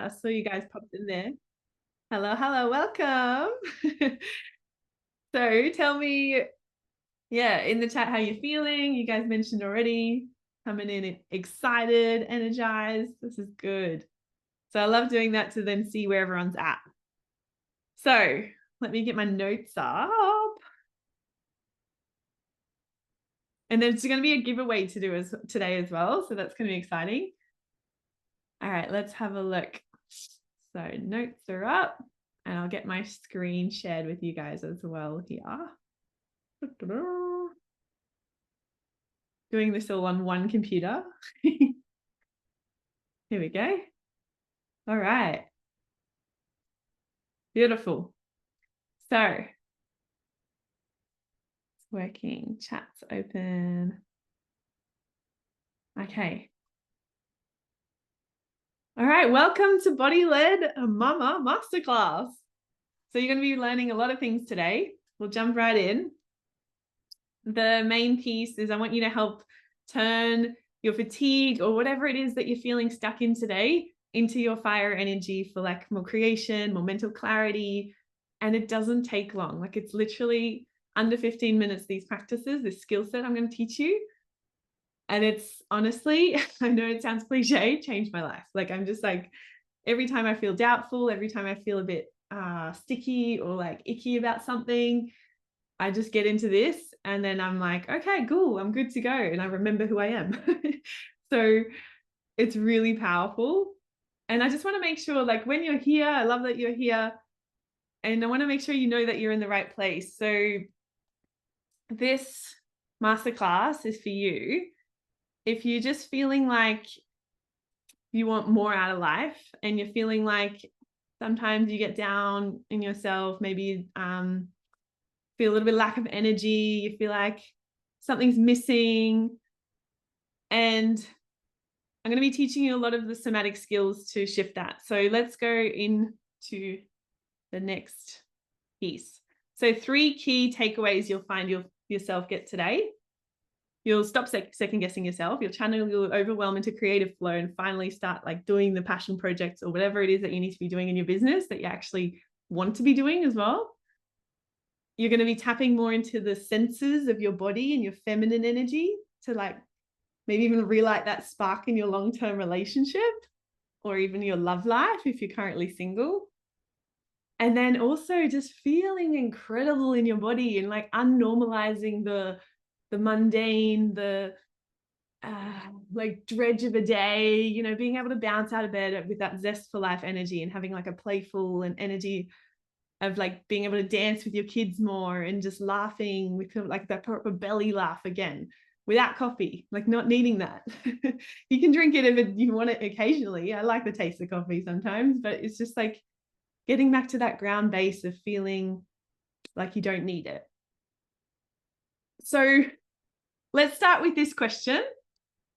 I saw you guys popped in there. Hello, hello, welcome. So tell me, yeah, in the chat how you're feeling. You guys mentioned already coming in excited, energized. This is good. So I love doing that to then see where everyone's at. So let me get my notes up. And there's going to be a giveaway to do today as well. So that's going to be exciting. All right, let's have a look. So notes are up and I'll get my screen shared with you guys as well here. Doing this all on one computer. Here we go. All right. Beautiful. So it's working, chat's open. Okay. All right, welcome to Body Led Mama Masterclass. So you're going to be learning a lot of things today. We'll jump right in. The main piece is I want you to help turn your fatigue or whatever it is that you're feeling stuck in today into your fire energy for like more creation, more mental clarity. And it doesn't take long. Like it's literally under 15 minutes, these practices, this skill set I'm going to teach you. And it's honestly, I know it sounds cliche, changed my life. Like I'm just like, every time I feel doubtful, every time I feel a bit sticky or like icky about something, I just get into this and then I'm like, okay, cool, I'm good to go. And I remember who I am. So it's really powerful. And I just want to make sure, like when you're here, I love that you're here. And I want to make sure you know that you're in the right place. So this masterclass is for you. If you're just feeling like you want more out of life and you're feeling like sometimes you get down in yourself, maybe feel a little bit of lack of energy, you feel like something's missing. And I'm going to be teaching you a lot of the somatic skills to shift that. So let's go into the next piece. So 3 key takeaways you'll find yourself get today. You'll stop second guessing yourself. You'll channel your overwhelm into creative flow and finally start like doing the passion projects or whatever it is that you need to be doing in your business that you actually want to be doing as well. You're going to be tapping more into the senses of your body and your feminine energy to like maybe even relight that spark in your long-term relationship or even your love life if you're currently single. And then also just feeling incredible in your body and like unnormalizing the mundane, the like dredge of a day, you know, being able to bounce out of bed with that zest for life energy and having like a playful and energy of like being able to dance with your kids more and just laughing with like that proper belly laugh again without coffee, like not needing that. You can drink it if you want it occasionally. I like the taste of coffee sometimes, but it's just like getting back to that ground base of feeling like you don't need it. So let's start with this question.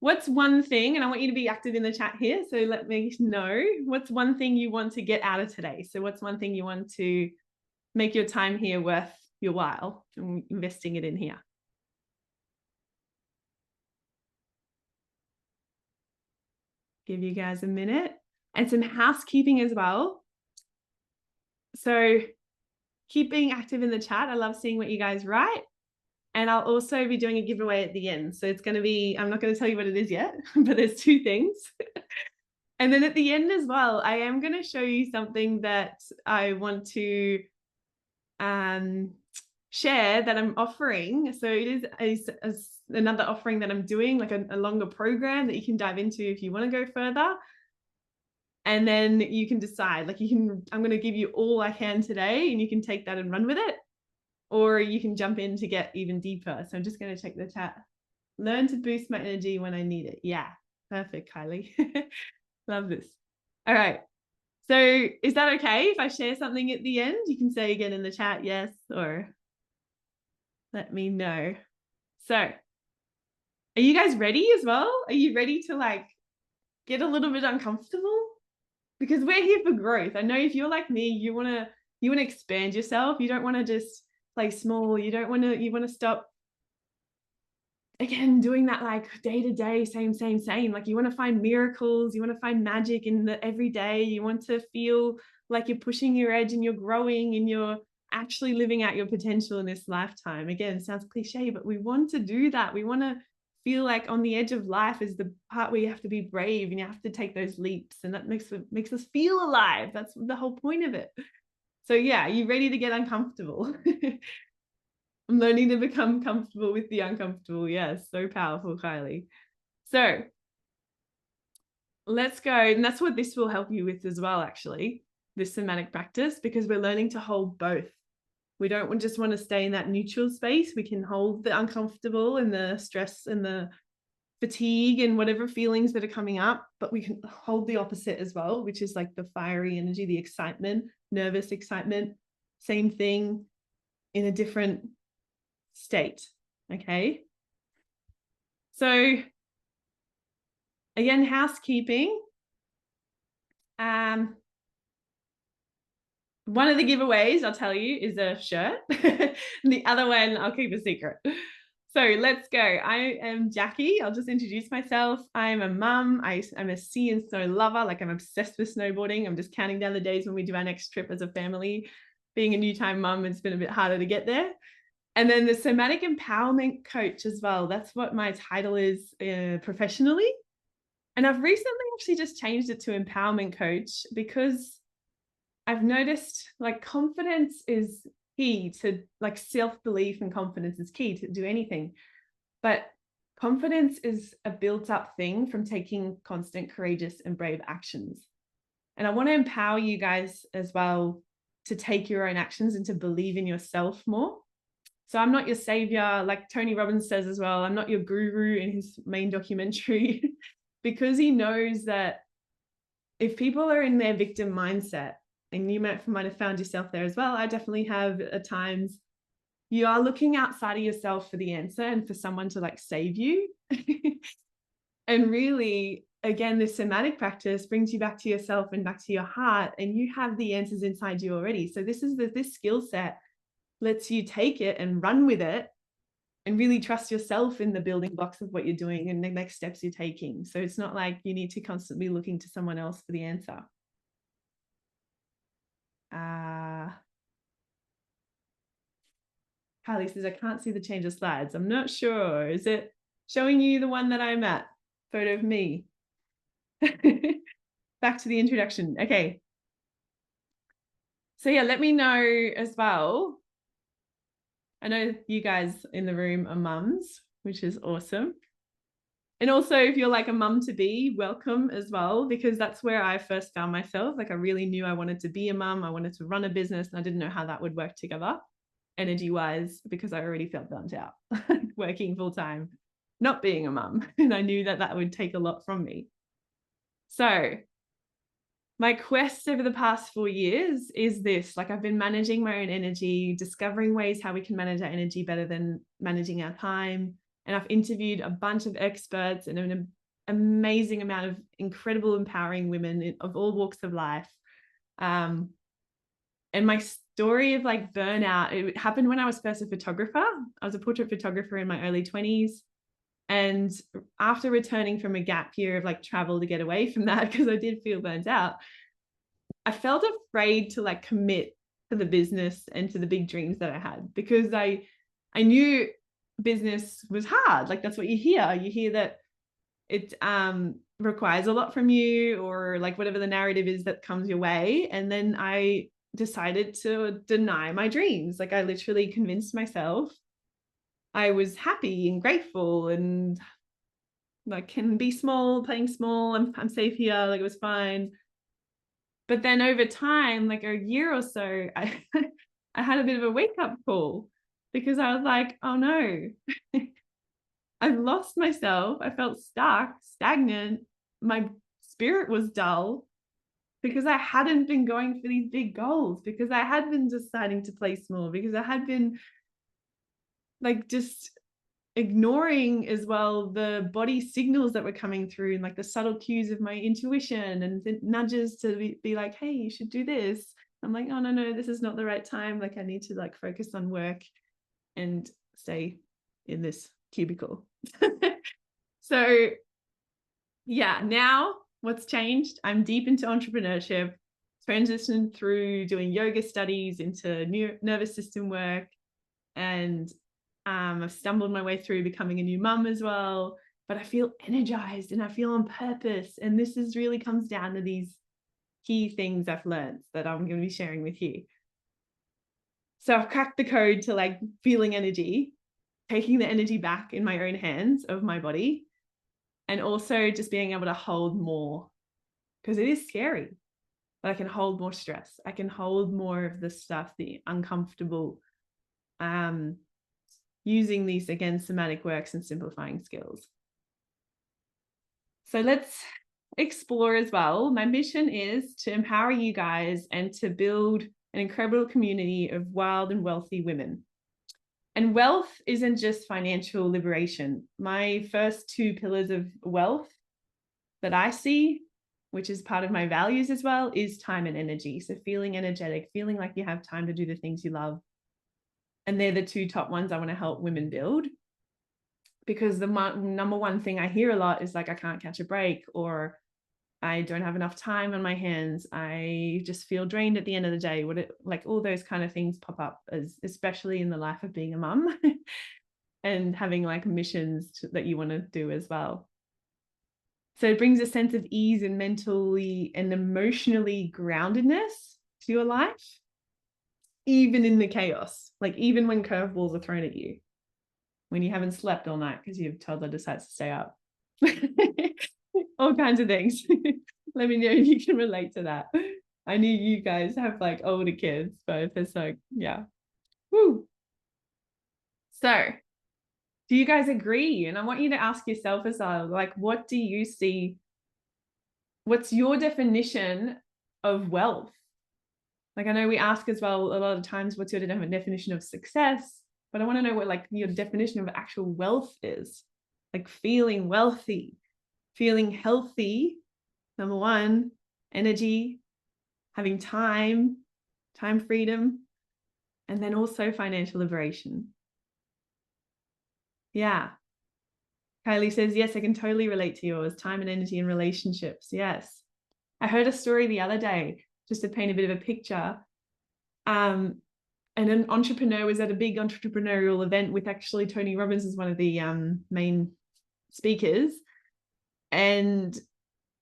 What's one thing, and I want you to be active in the chat here, so let me know, what's one thing you want to get out of today? So what's one thing you want to make your time here worth your while and investing it in here? Give you guys a minute. And some housekeeping as well. So keep being active in the chat. I love seeing what you guys write. And I'll also be doing a giveaway at the end. So it's going to be, I'm not going to tell you what it is yet, but there's 2 things. And then at the end as well, I am going to show you something that I want to share that I'm offering. So it is another offering that I'm doing, like a longer program that you can dive into if you want to go further. And then you can decide, like I'm going to give you all I can today and you can take that and run with it. Or you can jump in to get even deeper. So I'm just going to check the chat. Learn to boost my energy when I need it. Yeah, perfect, Kylie. Love this. All right. So is that okay if I share something at the end? You can say again in the chat, yes, or let me know. So are you guys ready as well? Are you ready to like get a little bit uncomfortable? Because we're here for growth. I know if you're like me, you want to expand yourself. You don't want to just play small. You want to stop again, doing that like day to day, same. Like you want to find miracles, you want to find magic in the everyday, you want to feel like you're pushing your edge and you're growing and you're actually living out your potential in this lifetime. Again, sounds cliche, but we want to do that. We want to feel like on the edge of life is the part where you have to be brave and you have to take those leaps, and that makes us feel alive. That's the whole point of it. So yeah, you ready to get uncomfortable? I'm learning to become comfortable with the uncomfortable. Yes, so powerful, Kylie. So let's go. And that's what this will help you with as well, actually, this somatic practice, because we're learning to hold both. We don't just want to stay in that neutral space. We can hold the uncomfortable and the stress and the fatigue and whatever feelings that are coming up, but we can hold the opposite as well, which is like the fiery energy, the excitement, nervous excitement, same thing in a different state. Okay. So again, housekeeping. One of the giveaways I'll tell you is a shirt. The other one I'll keep a secret. So let's go. I am Jackie. I'll just introduce myself. I'm a mum. I'm a sea and snow lover. Like, I'm obsessed with snowboarding. I'm just counting down the days when we do our next trip as a family. Being a new time mum, it's been a bit harder to get there. And then the somatic empowerment coach as well. That's what my title is professionally. And I've recently actually just changed it to empowerment coach, because I've noticed like confidence is key to, like, self-belief and confidence is key to do anything. But confidence is a built up thing from taking constant, courageous, and brave actions. And I want to empower you guys as well to take your own actions and to believe in yourself more. So I'm not your savior, like Tony Robbins says as well. I'm not your guru in his main documentary, because he knows that if people are in their victim mindset, and you might have found yourself there as well, I definitely have at times, you are looking outside of yourself for the answer and for someone to like save you. And really, again, this somatic practice brings you back to yourself and back to your heart, and you have the answers inside you already. So this skill set lets you take it and run with it and really trust yourself in the building blocks of what you're doing and the next steps you're taking. So it's not like you need to constantly looking to someone else for the answer. Kylie says, I can't see the change of slides. I'm not sure. Is it showing you the one that I'm at? Photo of me. Back to the introduction. Okay. So yeah, let me know as well. I know you guys in the room are mums, which is awesome. And also, if you're like a mum to be, welcome as well, because that's where I first found myself. Like, I really knew I wanted to be a mum. I wanted to run a business, and I didn't know how that would work together energy wise, because I already felt burnt out working full time, not being a mum. And I knew that that would take a lot from me. So my quest over the past 4 years is this, like, I've been managing my own energy, discovering ways how we can manage our energy better than managing our time. And I've interviewed a bunch of experts and an amazing amount of incredible, empowering women of all walks of life. And my story of like burnout, it happened when I was first a photographer. I was a portrait photographer in my early 20s. And after returning from a gap year of like travel to get away from that, because I did feel burnt out, I felt afraid to like commit to the business and to the big dreams that I had, because I knew business was hard. Like, that's what you hear. You hear that it requires a lot from you, or like whatever the narrative is that comes your way. And then I decided to deny my dreams. Like, I literally convinced myself I was happy and grateful and like can be small, playing small. I'm safe here. Like, it was fine. But then over time, like a year or so, I had a bit of a wake up call, because I was like, oh no, I've lost myself. I felt stuck, stagnant. My spirit was dull, because I hadn't been going for these big goals, because I had been deciding to play small, because I had been like just ignoring as well the body signals that were coming through, and like the subtle cues of my intuition and the nudges to be like, hey, you should do this. I'm like, oh no, this is not the right time. Like, I need to like focus on work and stay in this cubicle. So yeah, now what's changed? I'm deep into entrepreneurship, transitioned through doing yoga studies into nervous system work, and I've stumbled my way through becoming a new mum as well. But I feel energized and I feel on purpose. And this is really comes down to these key things I've learned that I'm going to be sharing with you. So I've cracked the code to like feeling energy, taking the energy back in my own hands of my body, and also just being able to hold more, because it is scary, but I can hold more stress. I can hold more of the stuff, the uncomfortable, using these, again, somatic works and simplifying skills. So let's explore as well. My mission is to empower you guys and to build an incredible community of wild and wealthy women. And wealth isn't just financial liberation. My first two pillars of wealth that I see, which is part of my values as well, is time and energy. So feeling energetic, feeling like you have time to do the things you love. And they're the two top ones I want to help women build. Because the number one thing I hear a lot is like, I can't catch a break, or I don't have enough time on my hands. I just feel drained at the end of the day. Like all those kind of things pop up, especially in the life of being a mum and having like missions that you want to do as well. So it brings a sense of ease and mentally and emotionally groundedness to your life, even in the chaos, like even when curveballs are thrown at you, when you haven't slept all night because your toddler decides to stay up. All kinds of things. Let me know if you can relate to that. I know you guys have like older kids, but it's like, yeah. Woo. So do you guys agree? And I want you to ask yourself as well, like, what do you see? What's your definition of wealth? Like, I know we ask as well a lot of times, what's your definition of success? But I want to know what like your definition of actual wealth is. Like feeling wealthy, feeling healthy, number one, energy, having time freedom, and then also financial liberation. Yeah. Kylie says, yes, I can totally relate to yours. Time and energy in relationships. Yes. I heard a story the other day, just to paint a bit of a picture. And an entrepreneur was at a big entrepreneurial event with actually Tony Robbins as one of the main speakers. And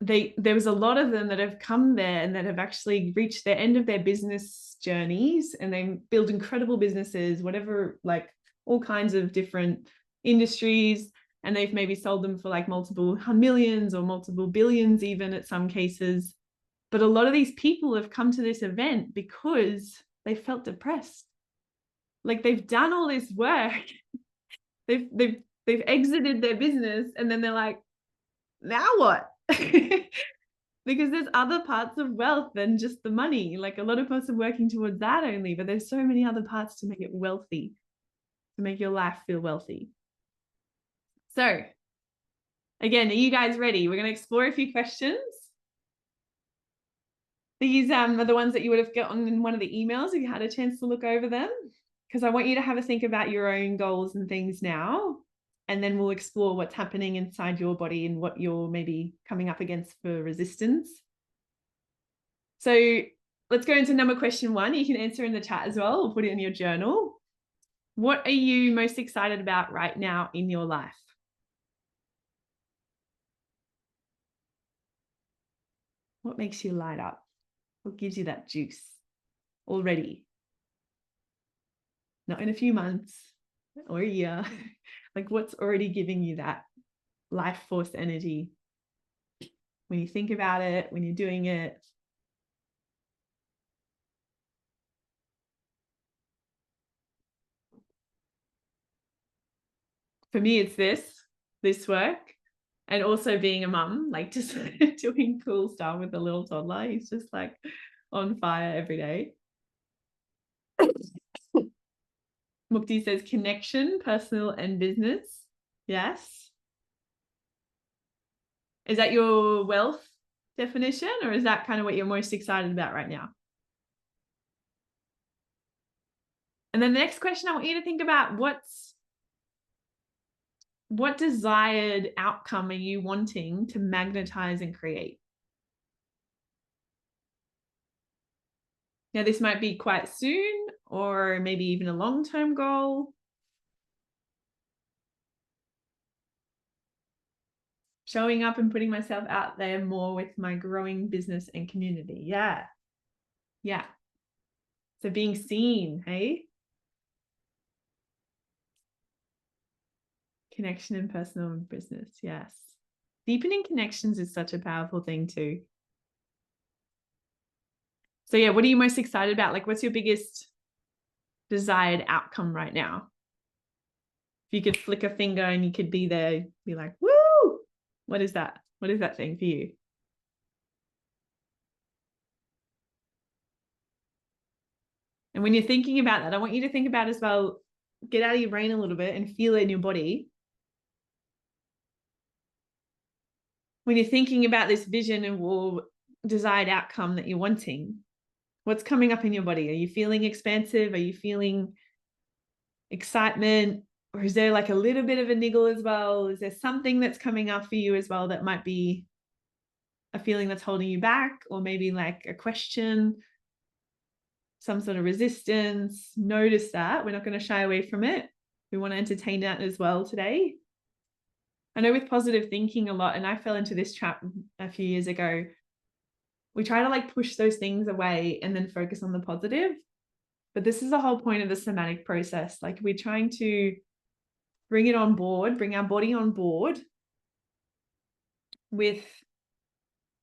there was a lot of them that have come there and that have actually reached the end of their business journeys, and they build incredible businesses, whatever, like all kinds of different industries. And they've maybe sold them for like multiple millions or multiple billions, even at some cases. But a lot of these people have come to this event because they felt depressed. Like they've done all this work. They've exited their business, and then they're like, now what? Because there's other parts of wealth than just the money. Like a lot of us are working towards that only, but there's so many other parts to make it wealthy, to make your life feel wealthy. So again, are you guys ready? We're going to explore a few questions. These are the ones that you would have gotten in one of the emails if you had a chance to look over them, because I want you to have a think about your own goals and things now, and then we'll explore what's happening inside your body and what you're maybe coming up against for resistance. So let's go into question 1. You can answer in the chat as well, or put it in your journal. What are you most excited about right now in your life? What makes you light up? What gives you that juice already? Not in a few months or a year. Like what's already giving you that life force energy when you think about it, when you're doing it? For me, it's this work, and also being a mum, like just doing cool stuff with a little toddler. He's just like on fire every day. Mukti says connection, personal and business. Yes. Is that your wealth definition, or is that kind of what you're most excited about right now? And then the next question, I want you to think about what desired outcome are you wanting to magnetize and create? Now, this might be quite soon, or maybe even a long-term goal. Showing up and putting myself out there more with my growing business and community. Yeah. Yeah. So being seen, hey? Connection in personal and business. Yes. Deepening connections is such a powerful thing too. So yeah, what are you most excited about? Like, what's your biggest desired outcome right now? If you could flick a finger and you could be there, be like, woo! What is that? What is that thing for you? And when you're thinking about that, I want you to think about as well, get out of your brain a little bit and feel it in your body. When you're thinking about this vision or desired outcome that you're wanting, what's coming up in your body? Are you feeling expansive? Are you feeling excitement? Or is there like a little bit of a niggle as well? Is there something that's coming up for you as well that might be a feeling that's holding you back, or maybe like a question, some sort of resistance? Notice that. We're not going to shy away from it. We want to entertain that as well today. I know with positive thinking a lot, and I fell into this trap a few years ago, we try to like push those things away and then focus on the positive. But this is the whole point of the somatic process. Like, we're trying to bring it on board, bring our body on board with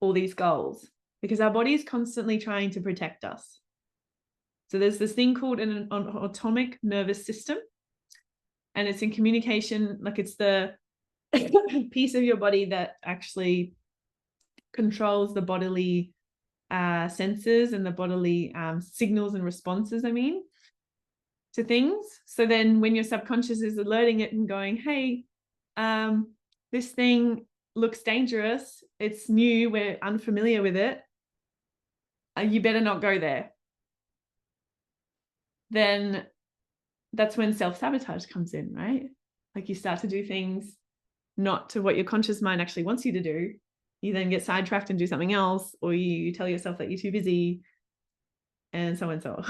all these goals, because our body is constantly trying to protect us. So there's this thing called an autonomic nervous system, and it's in communication. Like, it's the piece of your body that actually controls the bodily senses and the bodily signals and responses, to things. So then when your subconscious is alerting it and going, hey, this thing looks dangerous, it's new, we're unfamiliar with it, you better not go there. Then that's when self-sabotage comes in, right? Like, you start to do things not to what your conscious mind actually wants you to do. You then get sidetracked and do something else, or you tell yourself that you're too busy, and so and so.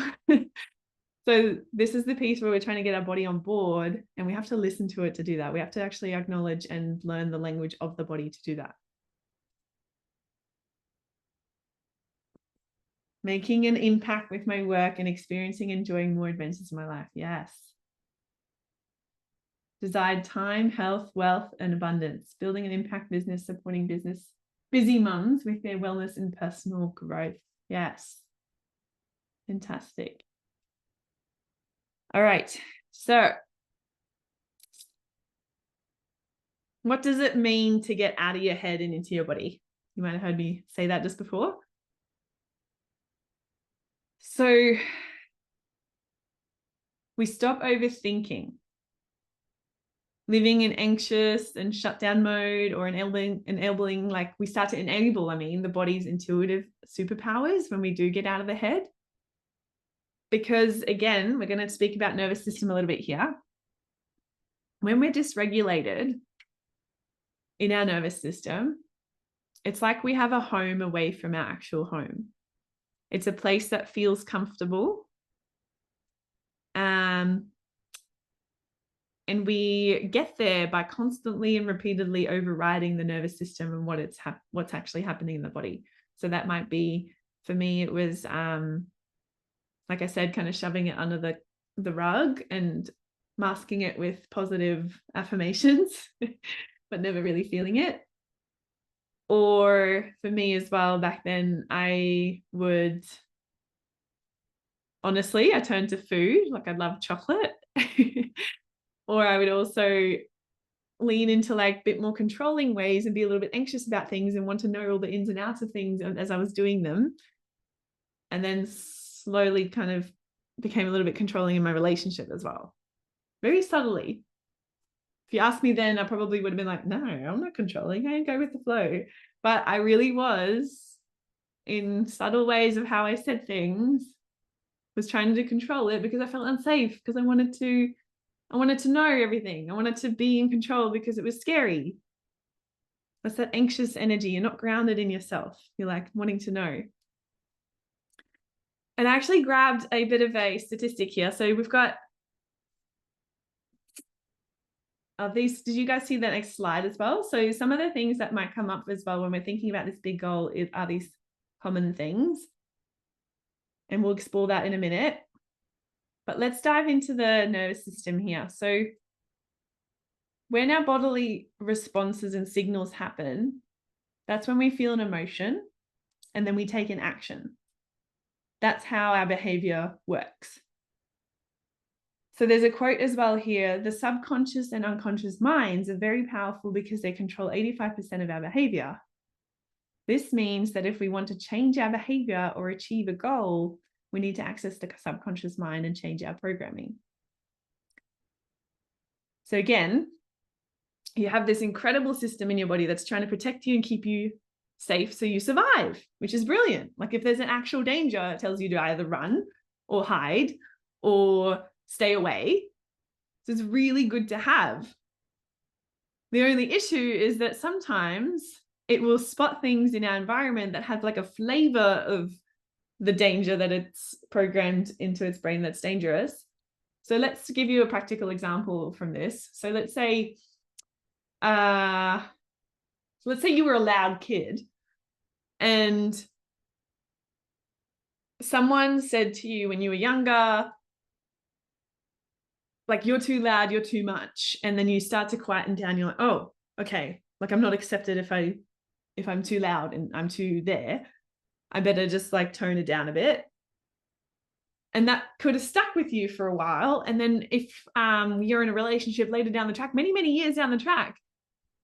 So this is the piece where we're trying to get our body on board, and we have to listen to it to do that. We have to actually acknowledge and learn the language of the body to do that. Making an impact with my work and experiencing, enjoying more adventures in my life. Yes. Desired time, health, wealth, and abundance. Building an impact business, supporting busy mums with their wellness and personal growth. Yes. Fantastic. All right. So what does it mean to get out of your head and into your body? You might have heard me say that just before. So we stop overthinking, living in anxious and shutdown mode, or enabling, like, we start to enable, the body's intuitive superpowers when we do get out of the head. Because again, we're going to speak about nervous system a little bit here. When we're dysregulated in our nervous system, it's like we have a home away from our actual home. It's a place that feels comfortable. And we get there by constantly and repeatedly overriding the nervous system and what's actually happening in the body. So that might be, for me, it was, like I said, kind of shoving it under the rug and masking it with positive affirmations, but never really feeling it. Or for me as well, back then, I turned to food. Like, I love chocolate. Or I would also lean into like a bit more controlling ways and be a little bit anxious about things and want to know all the ins and outs of things as I was doing them. And then slowly kind of became a little bit controlling in my relationship as well. Very subtly. If you asked me then, I probably would have been like, no, I'm not controlling. I go with the flow. But I really was, in subtle ways of how I said things, was trying to control it because I felt unsafe, because I wanted to I wanted to know everything. I wanted to be in control because it was scary. That's that anxious energy. You're not grounded in yourself. You're like wanting to know. And I actually grabbed a bit of a statistic here. So we've got these. Did you guys see that next slide as well? So some of the things that might come up as well when we're thinking about this big goal are these common things. And we'll explore that in a minute. But let's dive into the nervous system here. So when our bodily responses and signals happen, that's when we feel an emotion and then we take an action. That's how our behavior works. So there's a quote as well here: the subconscious and unconscious minds are very powerful because they control 85% of our behavior. This means that if we want to change our behavior or achieve a goal, we need to access the subconscious mind and change our programming. So again, you have this incredible system in your body that's trying to protect you and keep you safe so you survive, which is brilliant. Like if there's an actual danger, it tells you to either run or hide or stay away. So it's really good to have. The only issue is that sometimes it will spot things in our environment that have like a flavor of the danger that it's programmed into its brain that's dangerous. So let's give you a practical example from this. So let's say you were a loud kid and someone said to you when you were younger, like, you're too loud, you're too much. And then you start to quieten down. You're like, oh, okay. Like I'm not accepted if I'm too loud and I'm too there. I better just like tone it down a bit. And that could have stuck with you for a while. And then if you're in a relationship later down the track, many, many years down the track,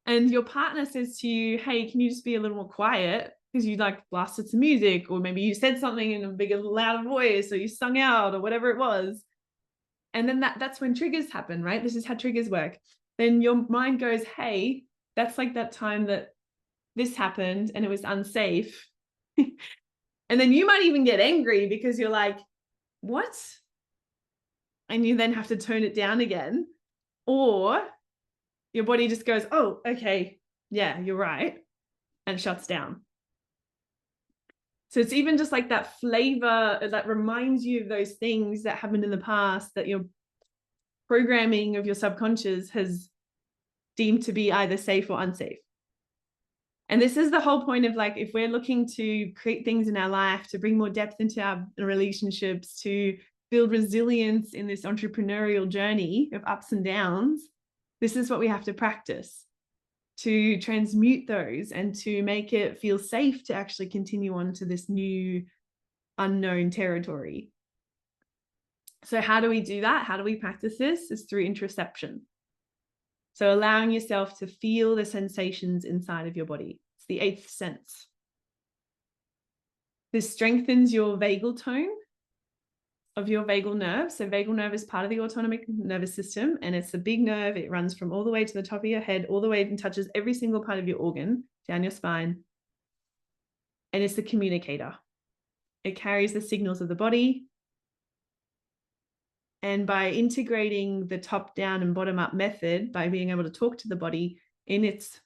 and your partner says to you, hey, can you just be a little more quiet? Because you like blasted some music, or maybe you said something in a bigger, louder voice, or you sung out, or whatever it was. And then that's when triggers happen, right? This is how triggers work. Then your mind goes, hey, that's like that time that this happened and it was unsafe. And then you might even get angry because you're like, what? And you then have to tone it down again. Or your body just goes, oh, okay, yeah, you're right, and shuts down. So it's even just like that flavor that reminds you of those things that happened in the past that your programming of your subconscious has deemed to be either safe or unsafe. And this is the whole point of like, if we're looking to create things in our life, to bring more depth into our relationships, to build resilience in this entrepreneurial journey of ups and downs, this is what we have to practice to transmute those and to make it feel safe to actually continue on to this new unknown territory. So how do we do that? How do we practice this? It's through interoception. So allowing yourself to feel the sensations inside of your body. It's the 8th sense. This strengthens your vagal tone of your vagal nerve. So vagal nerve is part of the autonomic nervous system, and it's a big nerve. It runs from all the way to the top of your head, all the way and touches every single part of your organ down your spine. And it's the communicator. It carries the signals of the body. And by integrating the top-down and bottom-up method, by being able to talk to the body in its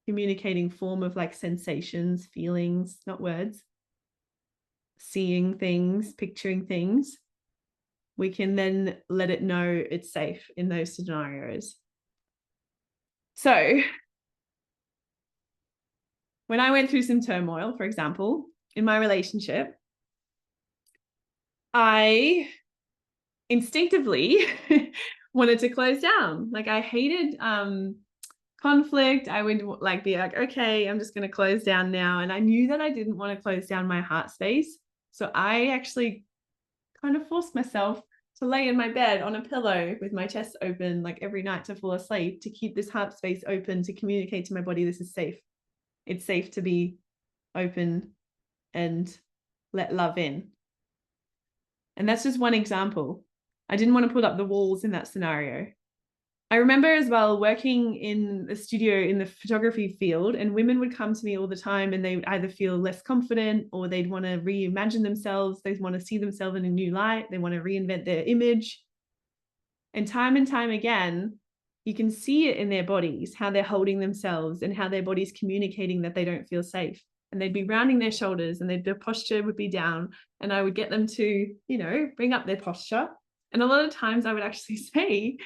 communicating form of like sensations, feelings, not words, seeing things, picturing things, we can then let it know it's safe in those scenarios. So when I went through some turmoil, for example, in my relationship, I instinctively wanted to close down. Like I hated conflict. I would like be like, okay, I'm just going to close down now. And I knew that I didn't want to close down my heart space. So I actually kind of forced myself to lay in my bed on a pillow with my chest open, like every night to fall asleep, to keep this heart space open, to communicate to my body, this is safe. It's safe to be open and let love in. And that's just one example. I didn't want to put up the walls in that scenario. I remember as well working in the studio in the photography field, and women would come to me all the time and they would either feel less confident, or they'd want to reimagine themselves. They want to see themselves in a new light. They want to reinvent their image. And time again, you can see it in their bodies, how they're holding themselves and how their body's communicating that they don't feel safe. And they'd be rounding their shoulders and their posture would be down. And I would get them to, bring up their posture. And a lot of times I would actually say,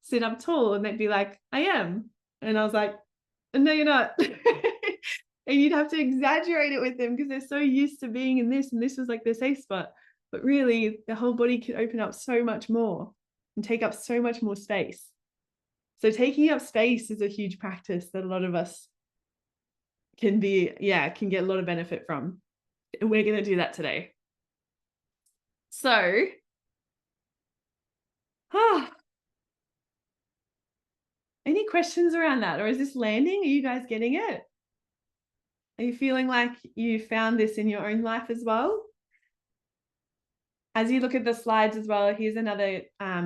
sit up tall. And they'd be like, I am. And I was like, no, you're not. And you'd have to exaggerate it with them because they're so used to being in this. And this was like their safe spot. But really, the whole body could open up so much more and take up so much more space. So taking up space is a huge practice that a lot of us can get a lot of benefit from. And we're going to do that today. So, any questions around that? Or is this landing? Are you guys getting it? Are you feeling like you found this in your own life as well? As you look at the slides as well, here's another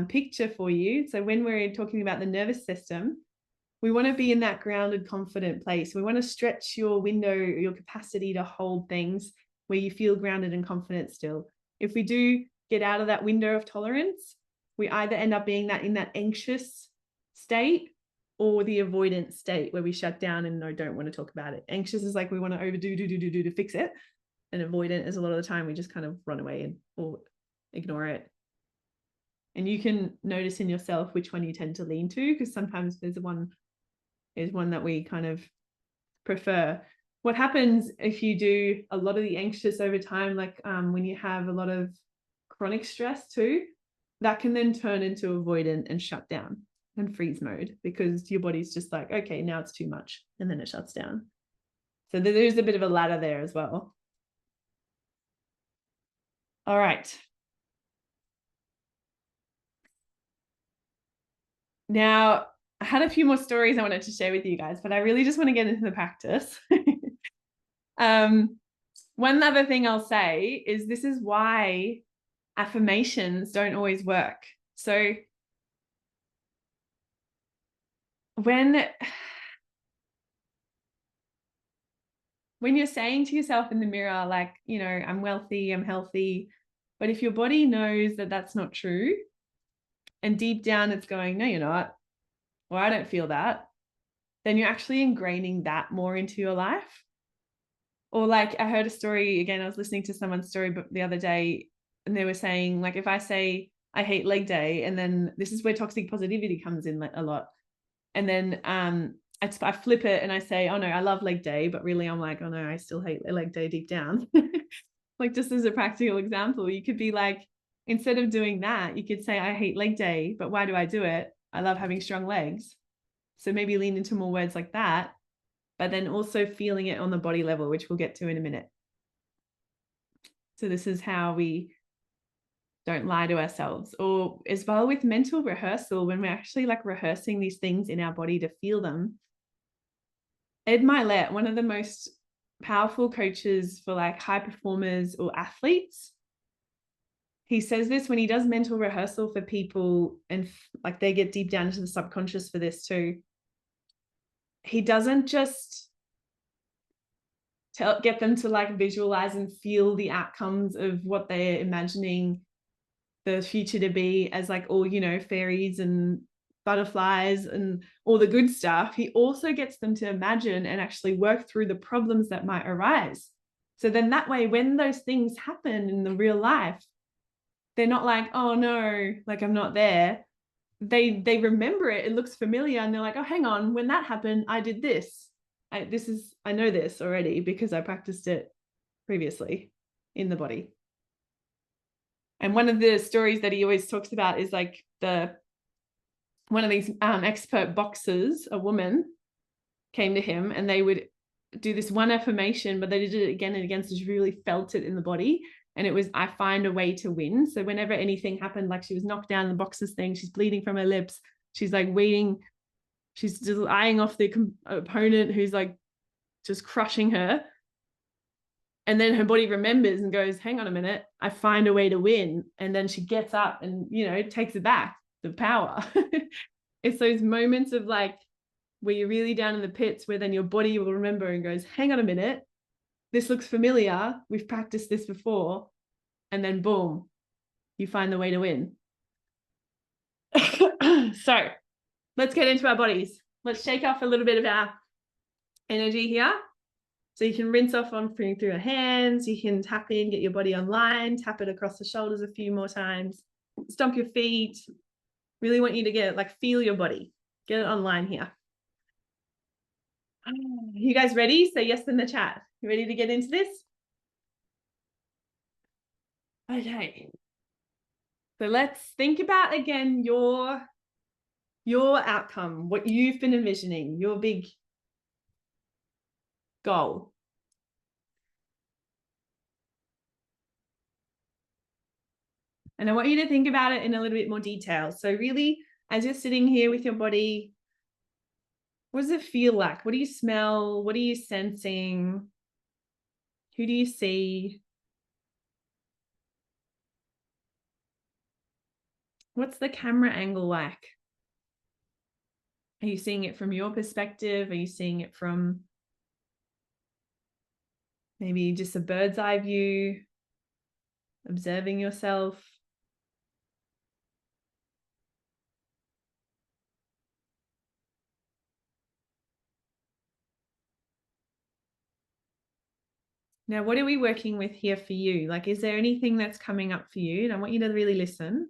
picture for you. So when we're talking about the nervous system, we want to be in that grounded, confident place. We want to stretch your window, your capacity to hold things where you feel grounded and confident still. If we do get out of that window of tolerance, we either end up being in that anxious state or the avoidant state where we shut down and don't want to talk about it. Anxious is like we want to overdo, do to fix it. And avoidant is a lot of the time we just kind of run away or ignore it. And you can notice in yourself which one you tend to lean to, because sometimes there's one that we kind of prefer. What happens if you do a lot of the anxious over time, like when you have a lot of chronic stress too, that can then turn into avoidant and shut down and freeze mode, because your body's just like, okay, now it's too much, and then it shuts down. So there's a bit of a ladder there as well. All right. Now, I had a few more stories I wanted to share with you guys, but I really just want to get into the practice. One other thing I'll say is this is why affirmations don't always work. So when you're saying to yourself in the mirror, like, I'm wealthy, I'm healthy, but if your body knows that that's not true, and deep down it's going, no, you're not, or I don't feel that, then you're actually ingraining that more into your life. Or like I heard a story, again, I was listening to someone's story the other day, and they were saying, like, if I say I hate leg day, and then this is where toxic positivity comes in a lot. And then I flip it and I say, oh no, I love leg day, but really I'm like, oh no, I still hate leg day deep down. Like, just as a practical example, you could be like, instead of doing that, you could say, I hate leg day, but why do I do it? I love having strong legs. So maybe lean into more words like that, but then also feeling it on the body level, which we'll get to in a minute. So this is how we don't lie to ourselves. Or as well with mental rehearsal, when we're actually like rehearsing these things in our body to feel them. Ed Milet, one of the most powerful coaches for like high performers or athletes, he says this when he does mental rehearsal for people, and like they get deep down into the subconscious for this too. He doesn't just get them to like visualize and feel the outcomes of what they're imagining the future to be as like all, fairies and butterflies and all the good stuff. He also gets them to imagine and actually work through the problems that might arise. So then that way, when those things happen in the real life, they're not like, oh no, like I'm not there. They remember it. It looks familiar. And they're like, oh, hang on, when that happened, I did this. I know this already because I practiced it previously in the body. And one of the stories that he always talks about is like one of these expert boxers, a woman, came to him and they would do this one affirmation, but they did it again and again. So she really felt it in the body. And it was, I find a way to win. So whenever anything happened, like she was knocked down in the boxers thing, she's bleeding from her lips. She's like waiting. She's just eyeing off the opponent who's like just crushing her. And then her body remembers and goes, hang on a minute, I find a way to win. And then she gets up and, takes it back, the power. It's those moments of like, where you're really down in the pits, where then your body will remember and goes, hang on a minute, this looks familiar. We've practiced this before. And then boom, you find the way to win. So let's get into our bodies. Let's shake off a little bit of our energy here. So you can rinse off on through your hands. You can tap in, get your body online, tap it across the shoulders a few more times, stomp your feet. Really want you to get like, feel your body, get it online here. You guys ready? Say yes in the chat. You ready to get into this? Okay. So let's think about again your outcome, what you've been envisioning, your big goal. And I want you to think about it in a little bit more detail. So really, as you're sitting here with your body, what does it feel like? What do you smell? What are you sensing? Who do you see? What's the camera angle like? Are you seeing it from your perspective? Are you seeing it from maybe just a bird's eye view, observing yourself? Now, what are we working with here for you? Like, is there anything that's coming up for you? And I want you to really listen.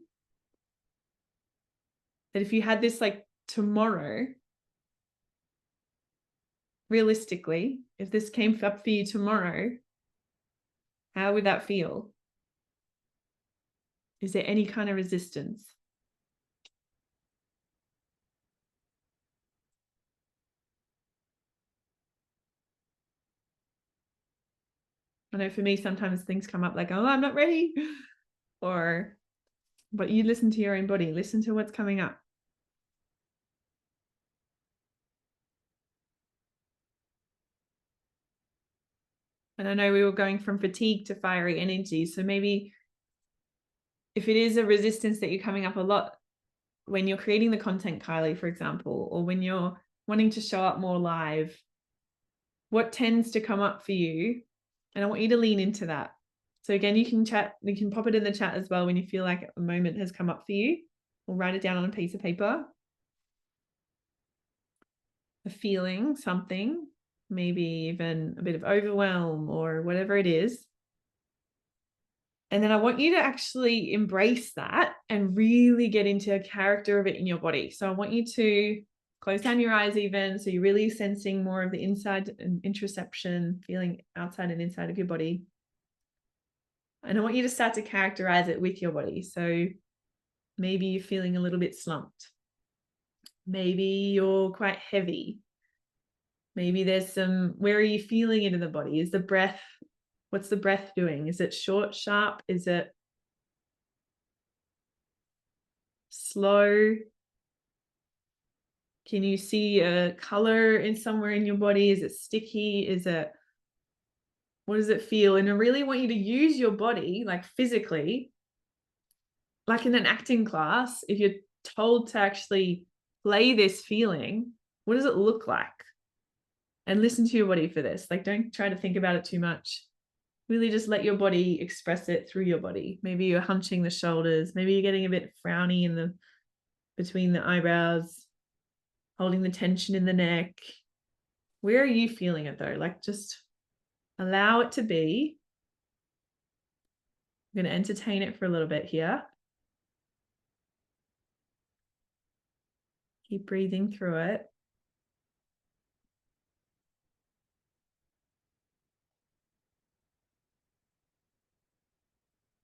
That if you had this like tomorrow, realistically, if this came up for you tomorrow, how would that feel? Is there any kind of resistance? I know for me, sometimes things come up like, oh, I'm not ready. But you listen to your own body, listen to what's coming up. And I know we were going from fatigue to fiery energy. So maybe if it is a resistance that you're coming up a lot when you're creating the content, Kylie, for example, or when you're wanting to show up more live, what tends to come up for you? And I want you to lean into that. So again, you can pop it in the chat as well when you feel like a moment has come up for you, or write it down on a piece of paper. A feeling, something, maybe even a bit of overwhelm or whatever it is. And then I want you to actually embrace that and really get into a character of it in your body. So I want you to close down your eyes even, so you're really sensing more of the inside and interoception, feeling outside and inside of your body. And I want you to start to characterize it with your body. So maybe you're feeling a little bit slumped. Maybe you're quite heavy. Maybe there's where are you feeling it in the body? Is the breath, what's the breath doing? Is it short, sharp? Is it slow? Can you see a color in somewhere in your body? Is it sticky? What does it feel? And I really want you to use your body, like physically, like in an acting class, if you're told to actually play this feeling, what does it look like? And listen to your body for this. Like, don't try to think about it too much. Really just let your body express it through your body. Maybe you're hunching the shoulders. Maybe you're getting a bit frowny between the eyebrows, holding the tension in the neck. Where are you feeling it though? Like, just allow it to be. I'm going to entertain it for a little bit here. Keep breathing through it.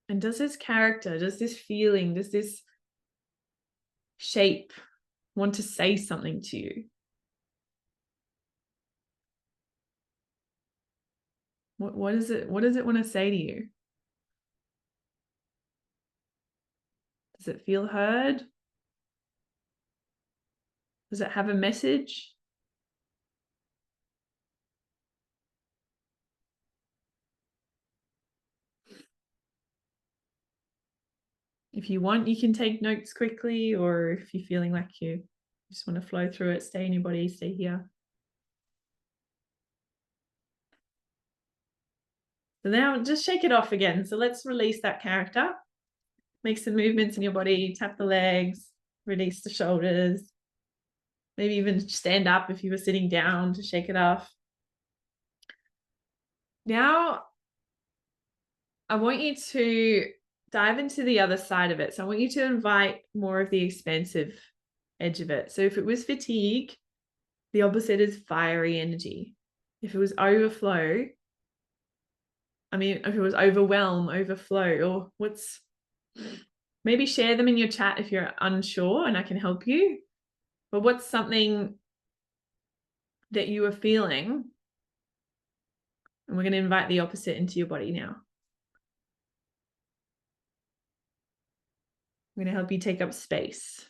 And does this character, does this feeling, does this shape want to say something to you? What does it want to say to you? Does it feel heard? Does it have a message? If you want, you can take notes quickly, or if you're feeling like you just want to flow through it, stay in your body, stay here. So now just shake it off again. So let's release that character. Make some movements in your body, tap the legs, Release the shoulders. Maybe even stand up if you were sitting down to shake it off. Now, I want you to dive into the other side of it. So I want you to invite more of the expansive edge of it. So if it was fatigue, the opposite is fiery energy. If it was overflow, if it was overwhelm, overflow, or maybe share them in your chat if you're unsure and I can help you. But what's something that you are feeling? And we're going to invite the opposite into your body now. I'm going to help you take up space.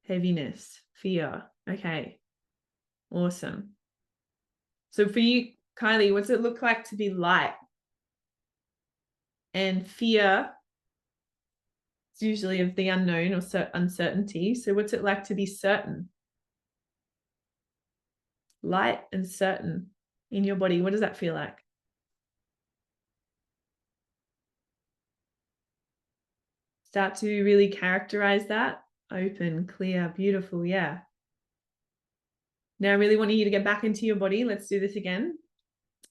Heaviness, fear. Okay. Awesome. So for you, Kylie, what's it look like to be light? And fear is usually of the unknown or uncertainty. So what's it like to be certain? Light and certain in your body. What does that feel like? Start to really characterize that. Open, clear, beautiful. Yeah. Now I really want you to get back into your body. Let's do this again.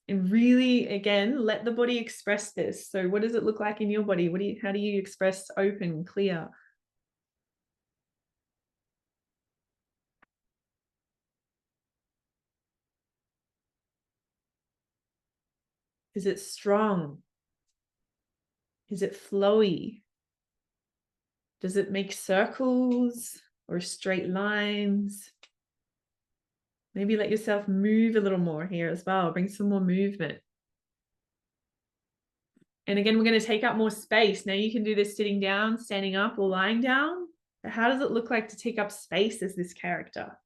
And really, again, let the body express this. So what does it look like in your body? How do you express open, clear? Is it strong? Is it flowy? Does it make circles or straight lines? Maybe let yourself move a little more here as well. Bring some more movement. And again, we're going to take up more space. Now you can do this sitting down, standing up, or lying down. But how does it look like to take up space as this character?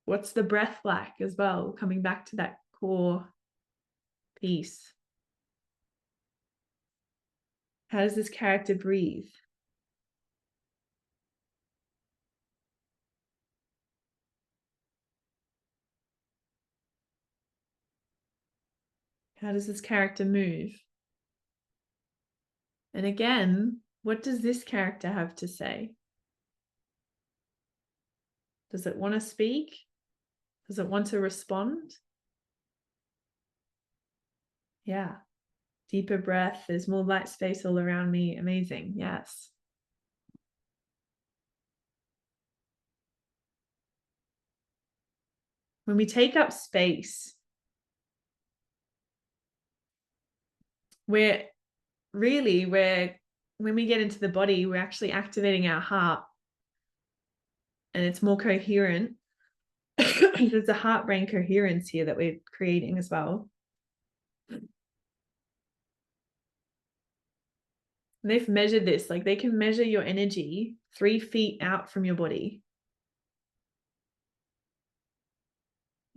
What's the breath like as well? Coming back to that core piece. How does this character breathe? How does this character move? And again, what does this character have to say? Does it want to speak? Does it want to respond? Yeah. Deeper breath. There's more light space all around me. Amazing. Yes. When we take up space, when we get into the body, we're actually activating our heart and it's more coherent. There's a heart-brain coherence here that we're creating as well. They've measured this, like they can measure your energy 3 feet out from your body.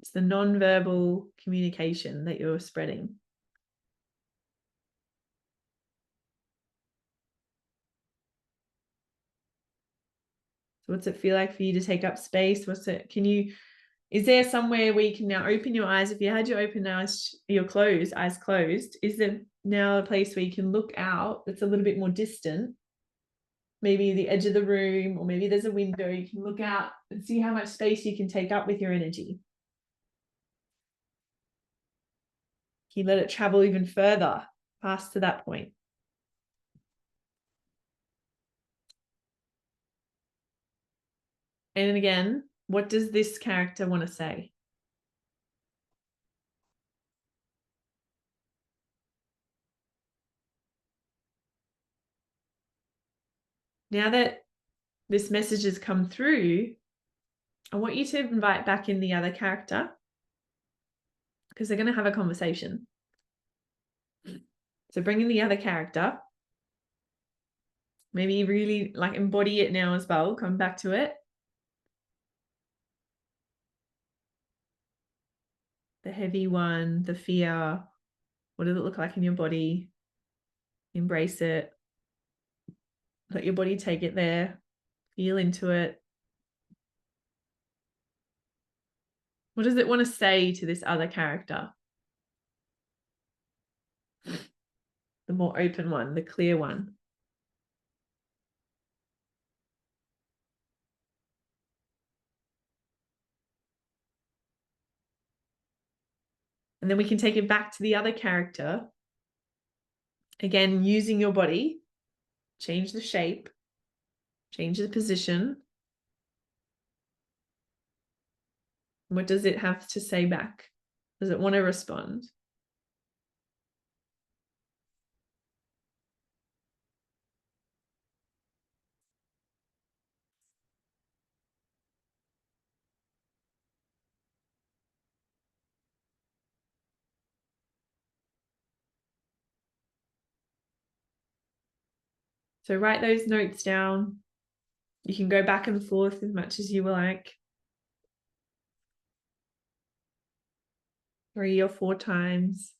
It's the non-verbal communication that you're spreading. So what's it feel like for you to take up space? Is there somewhere where you can now open your eyes? If you had your eyes closed, is there now a place where you can look out that's a little bit more distant? Maybe the edge of the room, or maybe there's a window. You can look out and see how much space you can take up with your energy. Can you let it travel even further past to that point? And again, what does this character want to say? Now that this message has come through, I want you to invite back in the other character because they're going to have a conversation. So bring in the other character. Maybe really like embody it now as well. Come back to it. The heavy one, the fear. What does it look like in your body? Embrace it. Let your body take it there. Feel into it. What does it want to say to this other character? The more open one, the clear one. And then we can take it back to the other character. Again, using your body, change the shape, change the position. What does it have to say back? Does it want to respond? So write those notes down. You can go back and forth as much as you like. 3 or 4 times.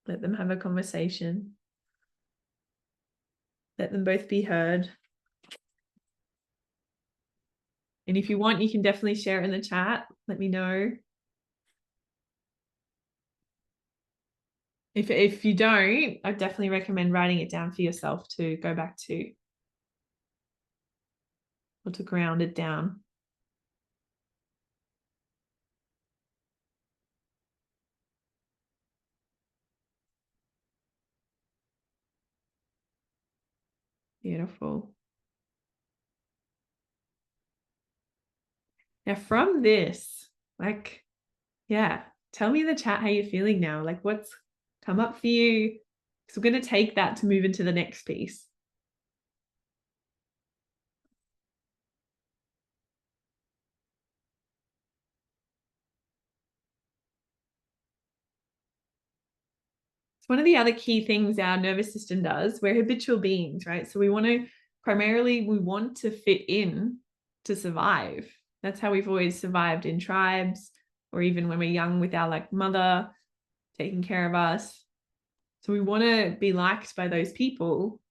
Let them have a conversation. Let them both be heard. And if you want, you can definitely share it in the chat. Let me know. If you don't, I definitely recommend writing it down for yourself to go back to, or to ground it down. Beautiful. Now from this, like, yeah, tell me in the chat how you're feeling now. Like, what's come up for you? So we're going to take that to move into the next piece. It's one of the other key things our nervous system does. We're habitual beings, right? So we want to fit in to survive. That's how we've always survived in tribes, or even when we're young with our like mother taking care of us. So we want to be liked by those people.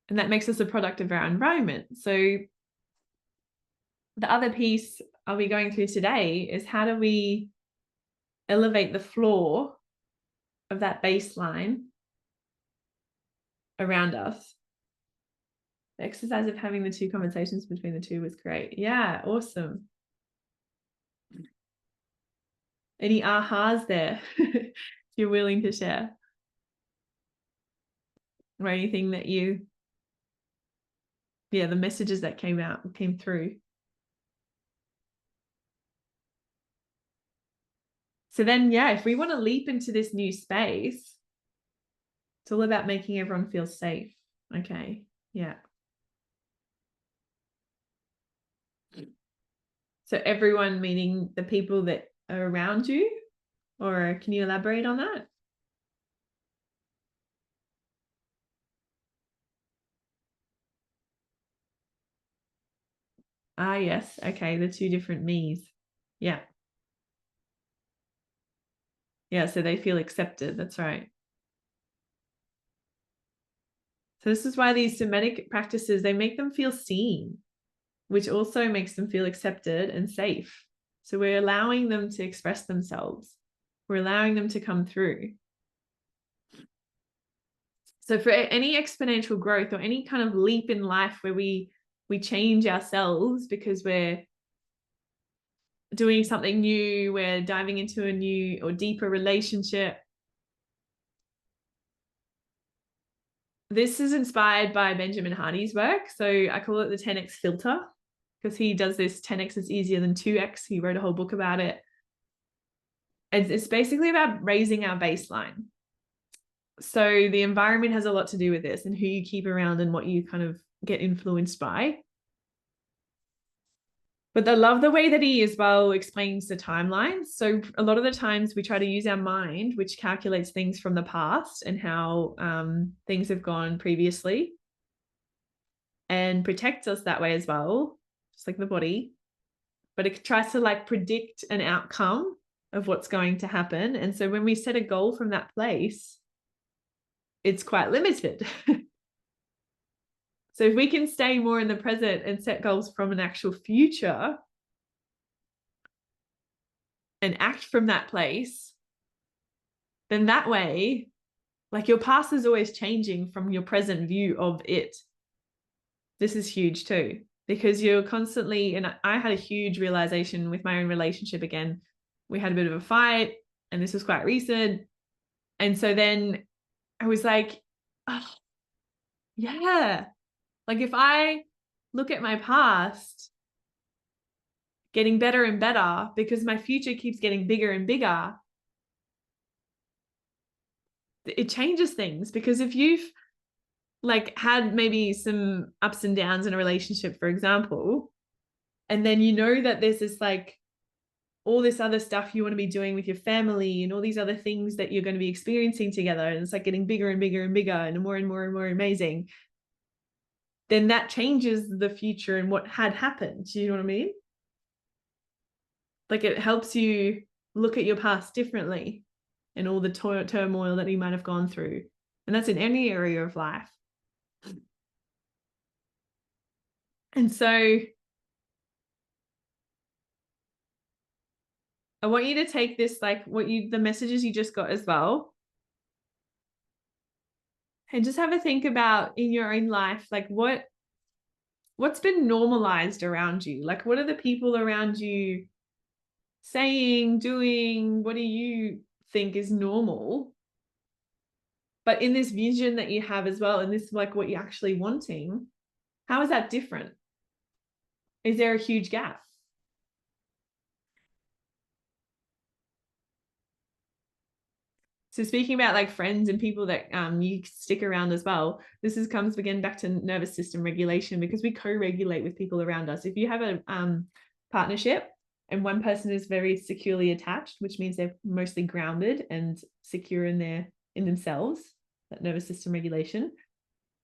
And that makes us a product of our environment. So the other piece I'll be going through today is how do we elevate the floor of that baseline around us. The exercise of having the 2 conversations between the 2 was great. Yeah, awesome. Any ahas there if you're willing to share? Or anything that the messages that came through. So then, yeah, if we want to leap into this new space, it's all about making everyone feel safe. Okay, yeah. So everyone meaning the people that are around you, or can you elaborate on that? Ah, yes. Okay, the 2 different me's. Yeah. Yeah, so they feel accepted. That's right. So this is why these somatic practices, they make them feel seen, which also makes them feel accepted and safe. So we're allowing them to express themselves. We're allowing them to come through. So for any exponential growth or any kind of leap in life where we change ourselves because we're doing something new, we're diving into a new or deeper relationship. This is inspired by Benjamin Hardy's work. So I call it the 10x filter, because he does this 10x is easier than 2x. He wrote a whole book about it. It's basically about raising our baseline. So the environment has a lot to do with this, and who you keep around and what you kind of get influenced by. But I love the way that he as well explains the timelines. So a lot of the times we try to use our mind, which calculates things from the past and how things have gone previously, and protects us that way as well, just like the body. But it tries to like predict an outcome of what's going to happen. And so when we set a goal from that place, it's quite limited. So if we can stay more in the present and set goals from an actual future and act from that place, then that way, like your past is always changing from your present view of it. This is huge too, because you're constantly, and I had a huge realization with my own relationship again. we had a bit of a fight, and this was quite recent. And so then I was like, oh, yeah, like if I look at my past getting better and better because my future keeps getting bigger and bigger, it changes things. Because if you've like had maybe some ups and downs in a relationship, for example, and then you know that there's this like all this other stuff you want to be doing with your family and all these other things that you're going to be experiencing together, and it's like getting bigger and bigger and bigger and more and more and more amazing, then that changes the future and what had happened. Do you know what I mean? Like it helps you look at your past differently and all the turmoil that you might have gone through. And that's in any area of life. And so I want you to take this, like the messages you just got as well, and just have a think about in your own life, like what's been normalized around you? Like, what are the people around you saying, doing? What do you think is normal? But in this vision that you have as well, and this like what you're actually wanting, how is that different? Is there a huge gap? So speaking about like friends and people that you stick around as well, this comes again back to nervous system regulation, because we co-regulate with people around us. If you have a partnership and one person is very securely attached, which means they're mostly grounded and secure in themselves, that nervous system regulation,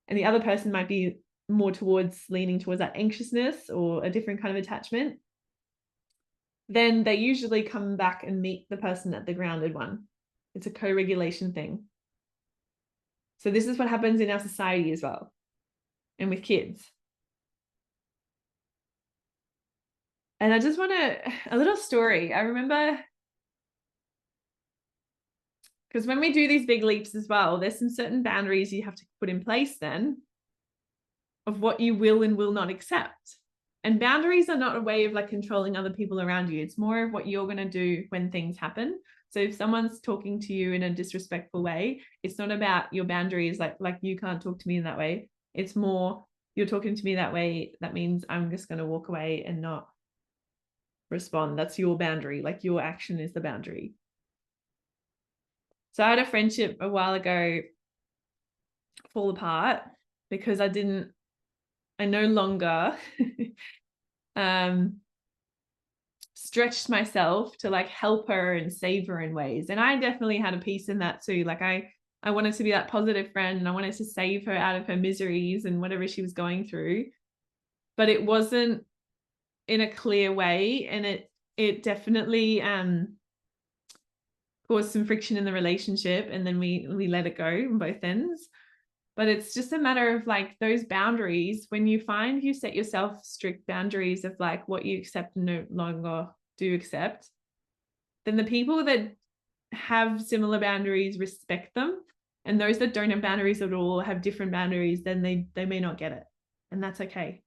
and the other person might be more leaning towards that anxiousness or a different kind of attachment, then they usually come back and meet the person at the grounded one. It's a co-regulation thing. So this is what happens in our society as well, and with kids. And I just want a little story. I remember, because when we do these big leaps as well, there's some certain boundaries you have to put in place then of what you will and will not accept. And boundaries are not a way of like controlling other people around you. It's more of what you're going to do when things happen. So if someone's talking to you in a disrespectful way, it's not about your boundaries, like you can't talk to me in that way. It's more, you're talking to me that way, that means I'm just going to walk away and not respond. That's your boundary. Like your action is the boundary. So I had a friendship a while ago fall apart because I no longer stretched myself to like help her and save her in ways. And I definitely had a piece in that too. Like I wanted to be that positive friend, and I wanted to save her out of her miseries and whatever she was going through. But it wasn't in a clear way, and it definitely caused some friction in the relationship, and then we let it go on both ends. But it's just a matter of like those boundaries. When you find you set yourself strict boundaries of like what you accept and no longer do accept, then the people that have similar boundaries respect them. And those that don't have boundaries at all, have different boundaries, then they may not get it. And that's okay.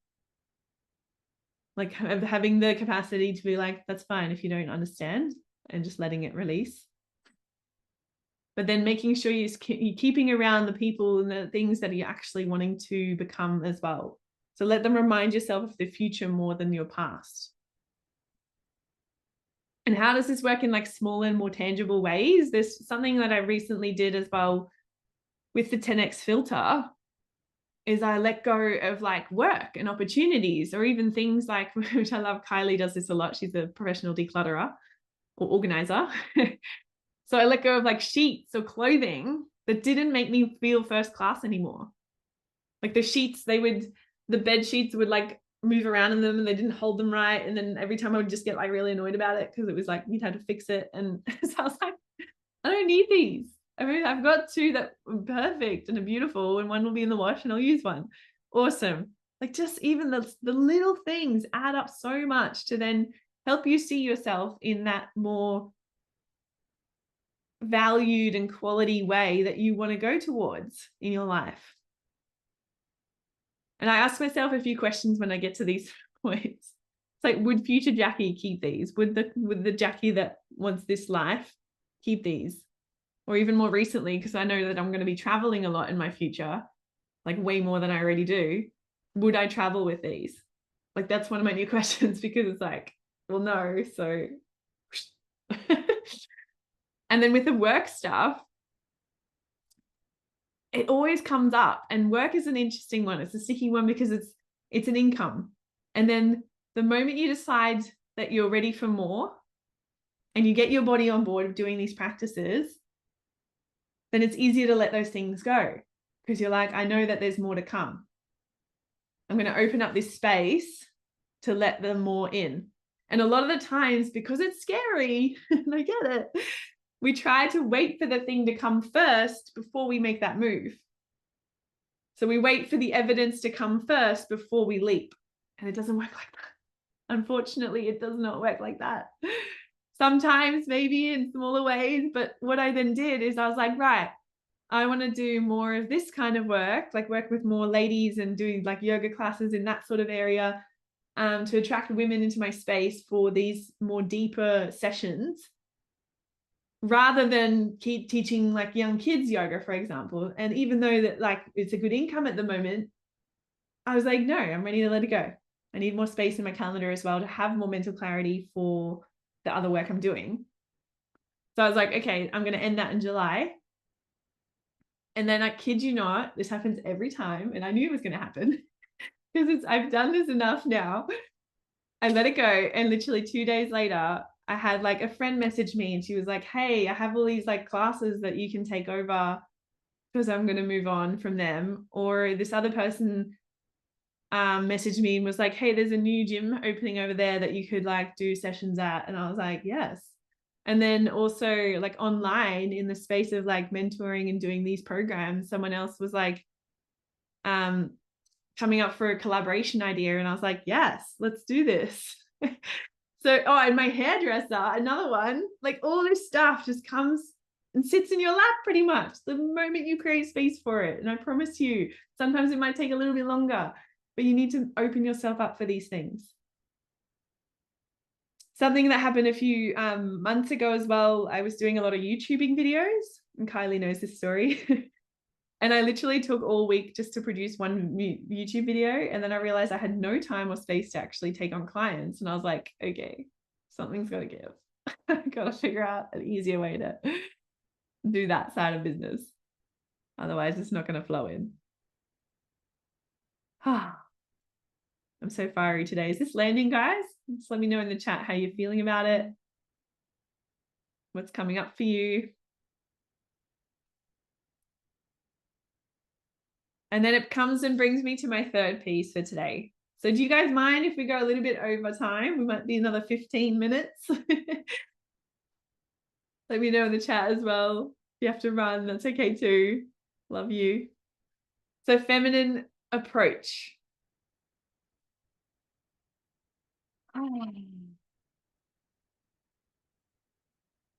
Like having the capacity to be like, that's fine if you don't understand, and just letting it release. But then making sure you're keeping around the people and the things that you're actually wanting to become as well. So let them remind yourself of the future more than your past. And how does this work in like smaller and more tangible ways? There's something that I recently did as well with the 10X filter, is I let go of like work and opportunities, or even things like, which I love, Kylie does this a lot. She's a professional declutterer or organizer. So I let go of like sheets or clothing that didn't make me feel first class anymore. Like the sheets, the bed sheets would like move around in them and they didn't hold them right. And then every time I would just get like really annoyed about it because it was like, you'd have to fix it. And so I was like, I don't need these. I mean, I've got two that are perfect and are beautiful, and one will be in the wash and I'll use one. Awesome. Like just even the little things add up so much to then help you see yourself in that more valued and quality way that you want to go towards in your life. And I ask myself a few questions when I get to these points. It's like, would future Jackie keep these? Would the Jackie that wants this life keep these? Or even more recently, because I know that I'm going to be traveling a lot in my future, like way more than I already do. Would I travel with these? Like, that's one of my new questions, because it's like, well, no. So, and then with the work stuff, it always comes up, and work is an interesting one. It's a sticky one because it's an income. And then the moment you decide that you're ready for more and you get your body on board of doing these practices, then it's easier to let those things go, because you're like, I know that there's more to come. I'm going to open up this space to let them more in. And a lot of the times, because it's scary, and I get it, we try to wait for the thing to come first before we make that move. So we wait for the evidence to come first before we leap. And it doesn't work like that. Unfortunately, it does not work like that. Sometimes maybe in smaller ways, but what I then did is I was like, right, I want to do more of this kind of work, like work with more ladies and doing like yoga classes in that sort of area, to attract women into my space for these more deeper sessions, rather than keep teaching like young kids yoga, for example. And even though that like it's a good income at the moment, I was like, no, I'm ready to let it go. I need more space in my calendar as well to have more mental clarity for the other work I'm doing. So I was like, okay, I'm going to end that in July. And then I kid you not, this happens every time. And I knew it was going to happen because I've done this enough now. I let it go. And literally 2 days later, I had like a friend message me, and she was like, hey, I have all these like classes that you can take over because I'm going to move on from them. Or this other person messaged me and was like, hey, there's a new gym opening over there that you could like do sessions at. And I was like, yes. And then also like online in the space of like mentoring and doing these programs, someone else was like coming up for a collaboration idea. And I was like, yes, let's do this. So, and my hairdresser, another one, like all this stuff just comes and sits in your lap pretty much the moment you create space for it. And I promise you, sometimes it might take a little bit longer, but you need to open yourself up for these things. Something that happened a few months ago as well, I was doing a lot of YouTubing videos, and Kylie knows this story. And I literally took all week just to produce one YouTube video. And then I realized I had no time or space to actually take on clients. And I was like, okay, something's got to give. I've got to figure out an easier way to do that side of business. Otherwise, it's not going to flow in. I'm so fiery today. Is this landing, guys? Just let me know in the chat how you're feeling about it. What's coming up for you? And then it comes and brings me to my third piece for today. So do you guys mind if we go a little bit over time? We might be another 15 minutes. Let me know in the chat as well. If you have to run, that's okay too. Love you. So feminine approach.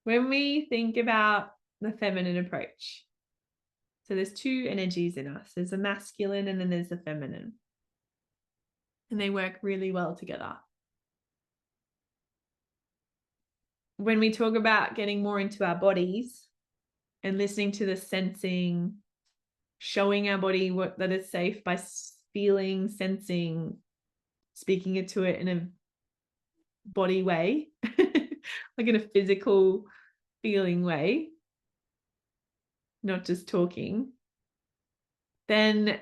When we think about the feminine approach, so there's two energies in us. There's the masculine and then there's the feminine. And they work really well together. When we talk about getting more into our bodies and listening to the sensing, showing our body that it's safe by feeling, sensing, speaking it to it in a body way, like in a physical feeling way, not just talking, then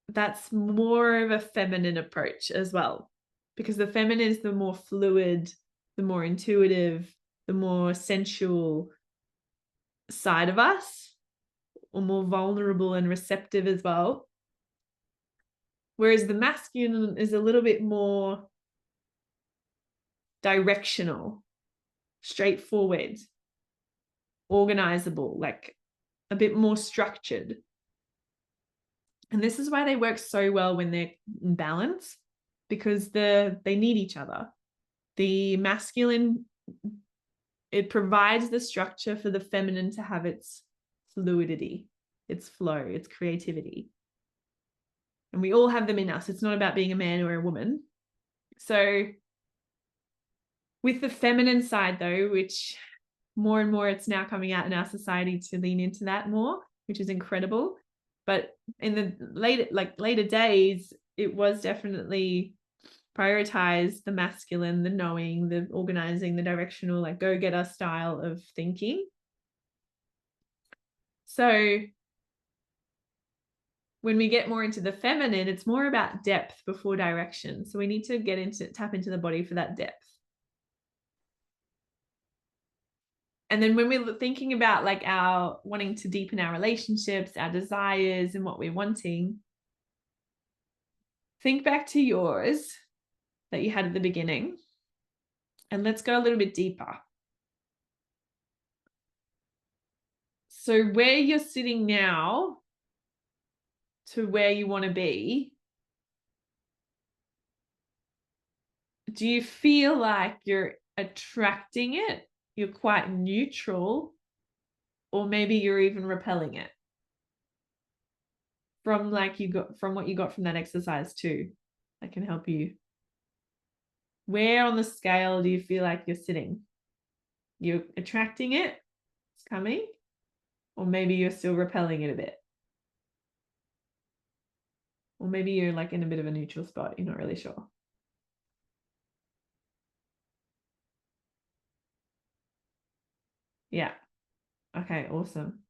that's more of a feminine approach as well, because the feminine is the more fluid, the more intuitive, the more sensual side of us, or more vulnerable and receptive as well. Whereas the masculine is a little bit more directional, straightforward, organizable, like a bit more structured. And this is why they work so well when they're in balance, because they need each other. The masculine, it provides the structure for the feminine to have its fluidity, its flow, its creativity. And we all have them in us. It's not about being a man or a woman. So with the feminine side though, which more and more it's now coming out in our society to lean into that more, which is incredible. But in the later days, it was definitely prioritize the masculine, the knowing, the organizing, the directional, like go-getter style of thinking. So when we get more into the feminine, it's more about depth before direction. So we need to tap into the body for that depth. And then when we're thinking about like our wanting to deepen our relationships, our desires, and what we're wanting, think back to yours that you had at the beginning, and let's go a little bit deeper. So where you're sitting now to where you want to be, do you feel like you're attracting it? You're quite neutral, or maybe you're even repelling it from what you got from that exercise too. That can help you. Where on the scale do you feel like you're sitting? You're attracting it, it's coming, or maybe you're still repelling it a bit. Or maybe you're like in a bit of a neutral spot, you're not really sure. Yeah. Okay, awesome.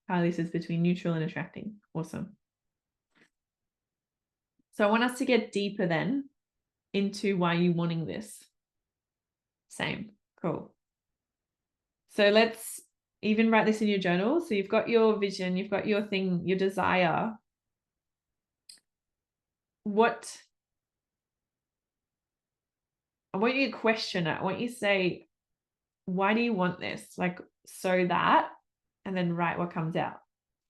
Kylie says between neutral and attracting. Awesome. So I want us to get deeper then into why you're wanting this. Same. Cool. So let's even write this in your journal. So you've got your vision, you've got your thing, your desire. I want you to question it. I want you to say, why do you want this? Like, so that, and then write what comes out.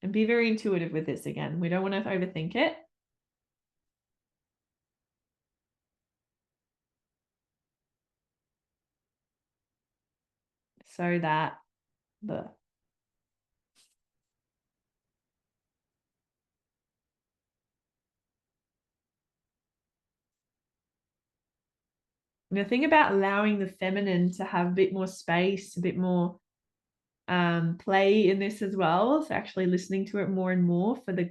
And be very intuitive with this again. We don't want to overthink it. So that the thing about allowing the feminine to have a bit more space, a bit more play in this as well. So actually listening to it more and more for the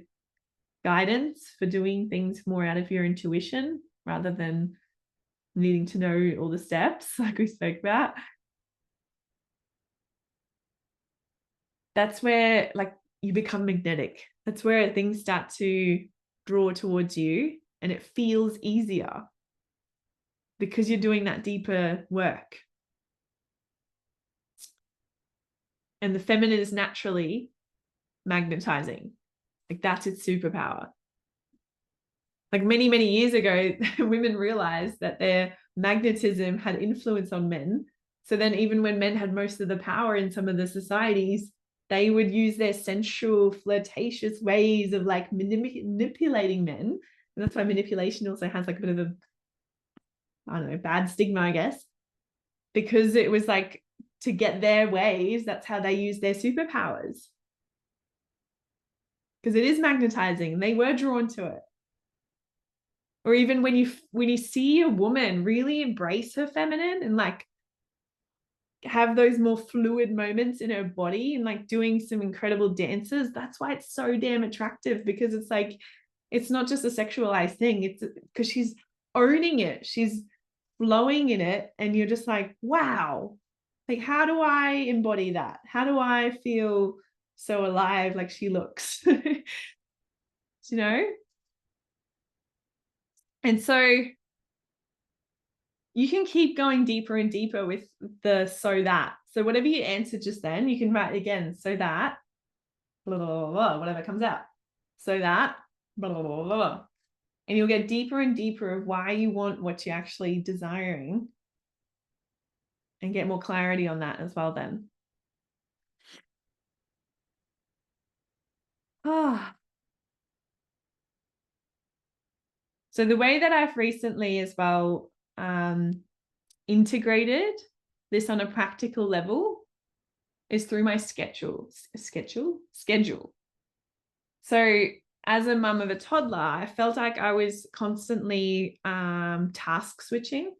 guidance, for doing things more out of your intuition rather than needing to know all the steps like we spoke about. That's where like you become magnetic. That's where things start to draw towards you and it feels easier because you're doing that deeper work. And the feminine is naturally magnetizing. Like that's its superpower. Like many, many years ago, women realized that their magnetism had influence on men. So then even when men had most of the power in some of the societies, they would use their sensual, flirtatious ways of like manipulating men. And that's why manipulation also has like a bit of a, I don't know, bad stigma, I guess, because it was like to get their ways, that's how they use their superpowers. Because it is magnetizing and they were drawn to it. Or even when you see a woman really embrace her feminine and like have those more fluid moments in her body and like doing some incredible dances, that's why it's so damn attractive, because it's like it's not just a sexualized thing, it's because she's owning it, she's flowing in it, and you're just like, wow, like how do I embody that? How do I feel so alive like she looks? You know? And so you can keep going deeper and deeper with the so that. So whatever you answered just then, you can write again, so that, blah, blah, blah, blah, whatever comes out. So that, blah, blah, blah, blah, blah. And you'll get deeper and deeper of why you want what you're actually desiring and get more clarity on that as well then. Ah. So the way that I've recently as well integrated this on a practical level is through my schedule. So as a mum of a toddler, I felt like I was constantly task switching.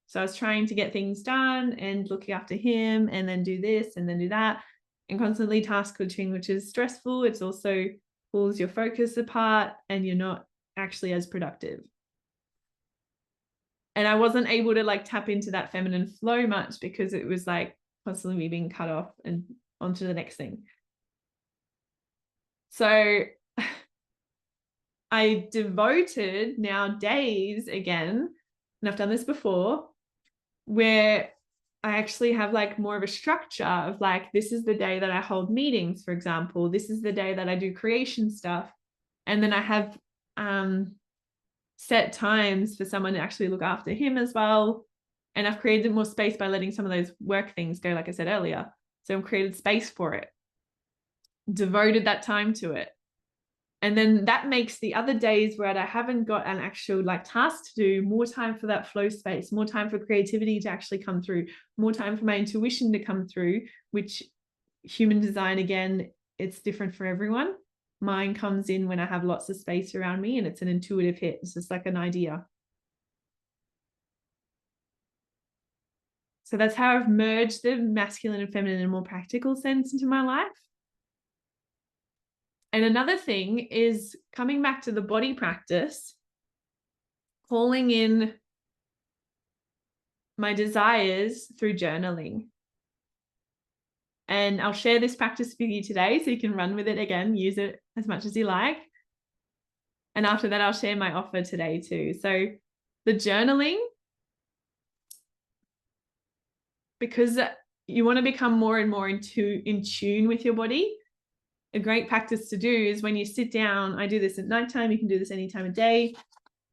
So I was trying to get things done and looking after him and then do this and then do that and constantly task switching, which is stressful. It's also pulls your focus apart and you're not actually as productive. And I wasn't able to like tap into that feminine flow much because it was like constantly me being cut off and onto the next thing. So I devoted now days again, and I've done this before, where I actually have like more of a structure of like, this is the day that I hold meetings, for example. This is the day that I do creation stuff. And then I have set times for someone to actually look after him as well. And I've created more space by letting some of those work things go, like I said earlier. So I've created space for it, devoted that time to it. And then that makes the other days where I haven't got an actual like task to do, more time for that flow space, more time for creativity to actually come through, more time for my intuition to come through, which human design, again, it's different for everyone. Mine comes in when I have lots of space around me and it's an intuitive hit. It's just like an idea. So that's how I've merged the masculine and feminine in a more practical sense into my life. And another thing is coming back to the body practice, calling in my desires through journaling. And I'll share this practice with you today so you can run with it again, use it as much as you like. And after that, I'll share my offer today too. So the journaling, because you want to become more and more in tune with your body, a great practice to do is when you sit down. I do this at nighttime. You can do this any time of day.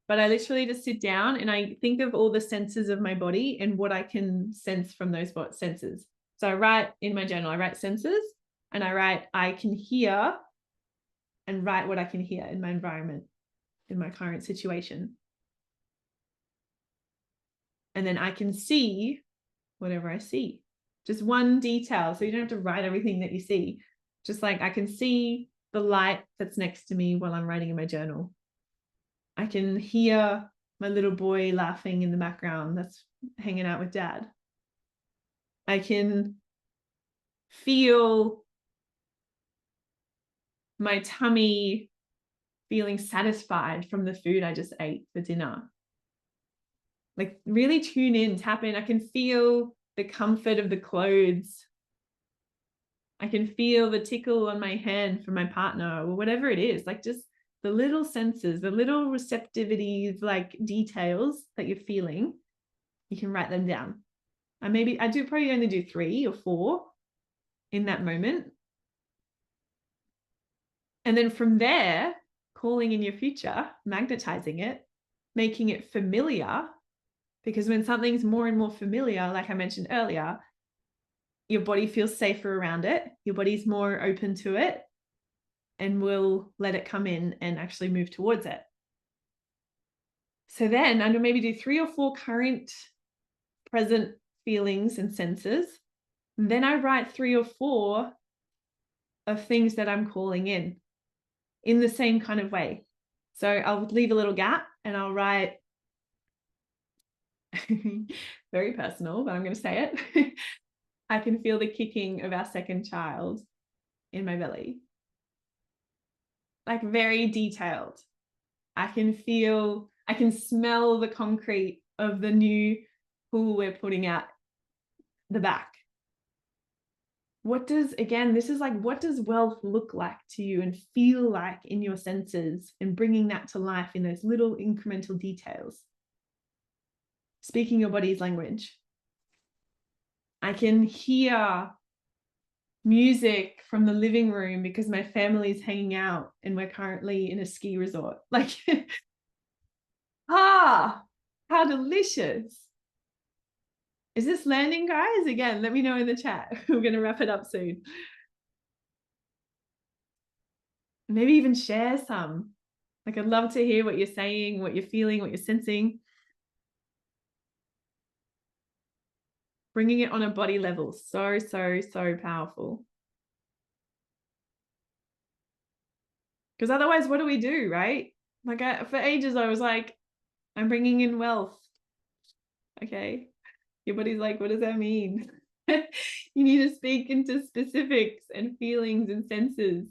But I literally just sit down and I think of all the senses of my body and what I can sense from those senses. So I write in my journal, I write senses and I write, I can hear, and write what I can hear in my environment, in my current situation. And then I can see whatever I see. Just one detail. So you don't have to write everything that you see. Just like I can see the light that's next to me while I'm writing in my journal. I can hear my little boy laughing in the background that's hanging out with dad. I can feel my tummy feeling satisfied from the food I just ate for dinner. Like really tune in, tap in. I can feel the comfort of the clothes. I can feel the tickle on my hand from my partner or whatever it is. Like just the little senses, the little receptivities, like details that you're feeling, you can write them down. I do probably only do 3 or 4 in that moment. And then from there, calling in your future, magnetizing it, making it familiar, because when something's more and more familiar, like I mentioned earlier, your body feels safer around it. Your body's more open to it and will let it come in and actually move towards it. So then I'm going to maybe do 3 or 4 current present feelings and senses. And then I write 3 or 4 of things that I'm calling in the same kind of way. So I'll leave a little gap and I'll write, very personal, but I'm going to say it. I can feel the kicking of our second child in my belly. Like very detailed. I can smell the concrete of the new pool we're putting out the back. This is like, what does wealth look like to you and feel like in your senses, and bringing that to life in those little incremental details. Speaking your body's language. I can hear music from the living room because my family's hanging out and we're currently in a ski resort. Like, how delicious. Is this landing, guys? Again, let me know in the chat. We're going to wrap it up soon. Maybe even share some. Like, I'd love to hear what you're saying, what you're feeling, what you're sensing. Bringing it on a body level. So, so, so powerful. Because otherwise, what do we do, right? Like for ages, I was like, I'm bringing in wealth. Okay. Your body's like, what does that mean? You need to speak into specifics and feelings and senses.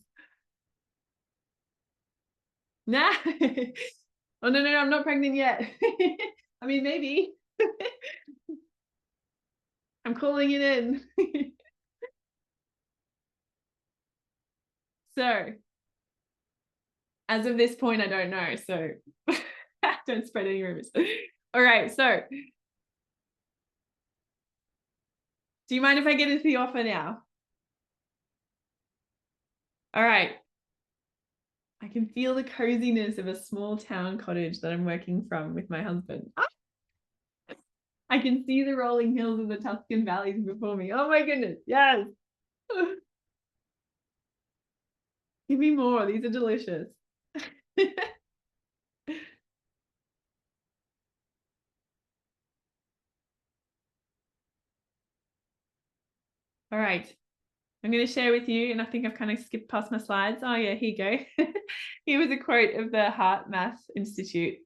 Nah. Oh, no, I'm not pregnant yet. I mean, maybe. I'm calling it in. So, as of this point, I don't know. So, don't spread any rumors. All right. So, do you mind if I get into the offer now? All right. I can feel the coziness of a small town cottage that I'm working from with my husband. I can see the rolling hills of the Tuscan valleys before me. Oh my goodness. Yes. Give me more. These are delicious. All right. I'm going to share with you, and I think I've kind of skipped past my slides. Oh yeah, here you go. Here was a quote of the HeartMath Institute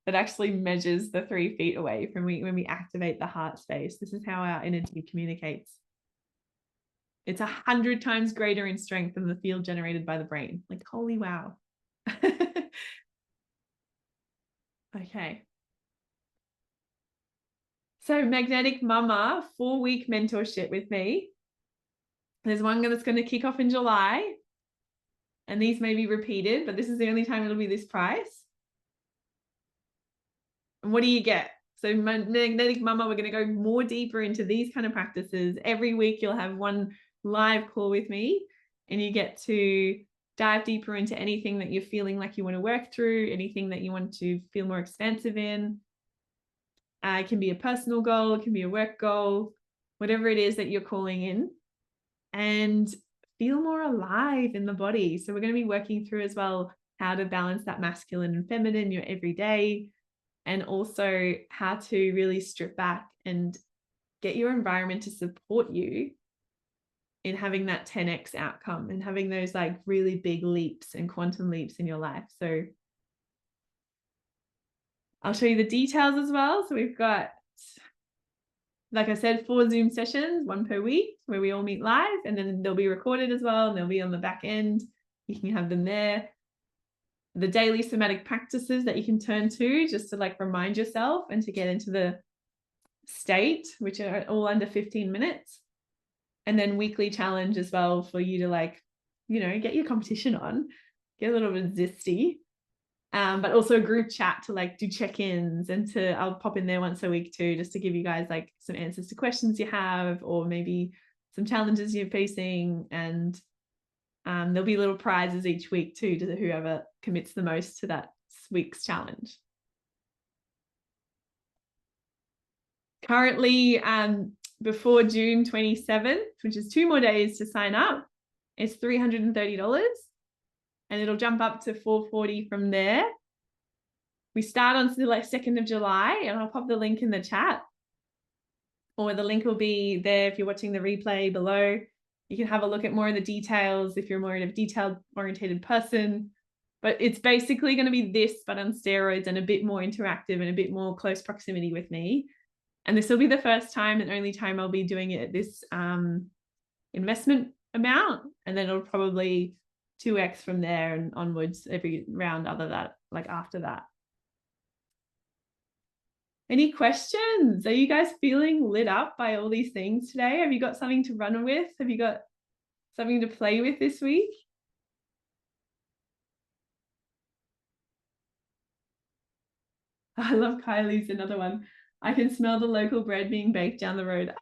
that actually measures the 3 feet away from when we activate the heart space. This is how our energy communicates. It's 100 times greater in strength than the field generated by the brain. Like, holy wow. Okay. So Magnetic Mama, 4-week mentorship with me. There's one that's going to kick off in July. And these may be repeated, but this is the only time it'll be this price. And what do you get? So Magnetic Mama, we're going to go more deeper into these kind of practices. Every week you'll have one live call with me, and you get to dive deeper into anything that you're feeling like you want to work through, anything that you want to feel more expansive in. It can be a personal goal, it can be a work goal, whatever it is that you're calling in, and feel more alive in the body. So we're going to be working through as well how to balance that masculine and feminine in your everyday, and also how to really strip back and get your environment to support you in having that 10x outcome and having those like really big leaps and quantum leaps in your life. So I'll show you the details as well. So we've got, like I said, 4 Zoom sessions, 1 per week, where we all meet live, and then they'll be recorded as well, and they'll be on the back end. You can have them there. The daily somatic practices that you can turn to just to like remind yourself and to get into the state, which are all under 15 minutes. And then weekly challenge as well for you to like, you know, get your competition on, get a little bit zesty. But also a group chat to like do check-ins, and I'll pop in there once a week too, just to give you guys like some answers to questions you have, or maybe some challenges you're facing. And there'll be little prizes each week too to whoever commits the most to that week's challenge. Currently, before June 27th, which is 2 more days to sign up, it's $330. And it'll jump up to $440 from there. We start on the 2nd of July, and I'll pop the link in the chat, or the link will be there if you're watching the replay below. You can have a look at more of the details if you're more of a detailed oriented person. But it's basically going to be this, but on steroids, and a bit more interactive and a bit more close proximity with me. And this will be the first time and only time I'll be doing it at this investment amount. And then it'll probably 2x from there and onwards every round after that. Any questions? Are you guys feeling lit up by all these things today? Have you got something to run with? Have you got something to play with this week? I love Kylie's, another one. I can smell the local bread being baked down the road.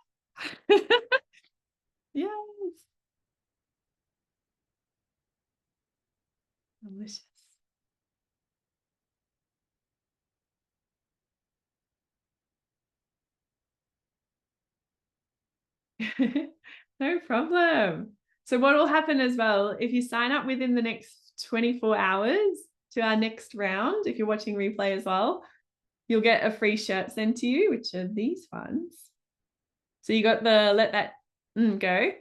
Yes. Delicious. No problem. So what will happen as well, if you sign up within the next 24 hours to our next round, if you're watching replay as well, you'll get a free shirt sent to you, which are these ones. So you got the Let That Go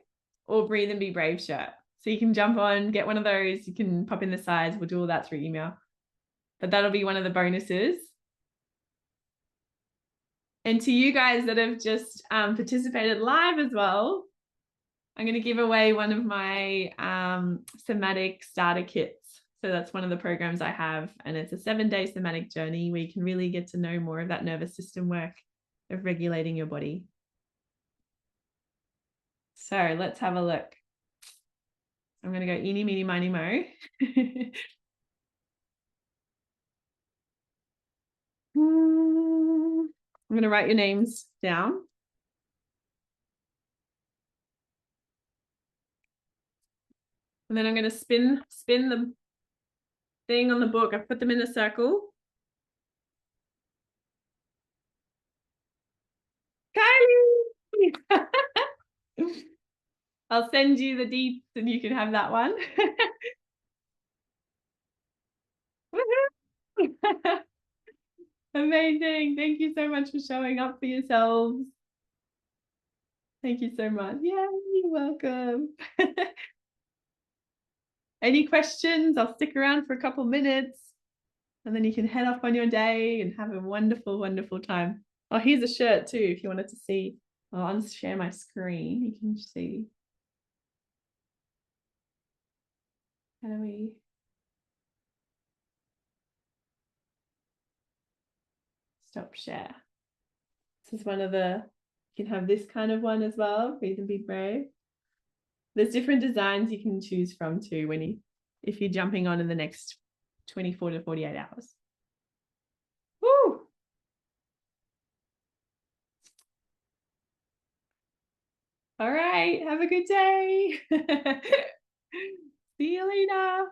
or Breathe and Be Brave shirt. So you can jump on, get one of those. You can pop in the size. We'll do all that through email. But that'll be one of the bonuses. And to you guys that have just participated live as well, I'm going to give away one of my somatic starter kits. So that's one of the programs I have. And it's a 7-day somatic journey where you can really get to know more of that nervous system work of regulating your body. So let's have a look. I'm going to go eeny, meeny, miny, mo. I'm going to write your names down. And then I'm going to spin the thing on the book. I've put them in a circle. Kylie! I'll send you the deets and you can have that one. Amazing. Thank you so much for showing up for yourselves. Thank you so much. Yeah, you're welcome. Any questions? I'll stick around for a couple minutes and then you can head off on your day and have a wonderful, wonderful time. Oh, here's a shirt too if you wanted to see. I'll unshare my screen. You can see. How do we? Stop share. This is one of the, you can have this kind of one as well. Breathe and be brave. There's different designs you can choose from too if you're jumping on in the next 24 to 48 hours. Woo! All right, have a good day. See you later.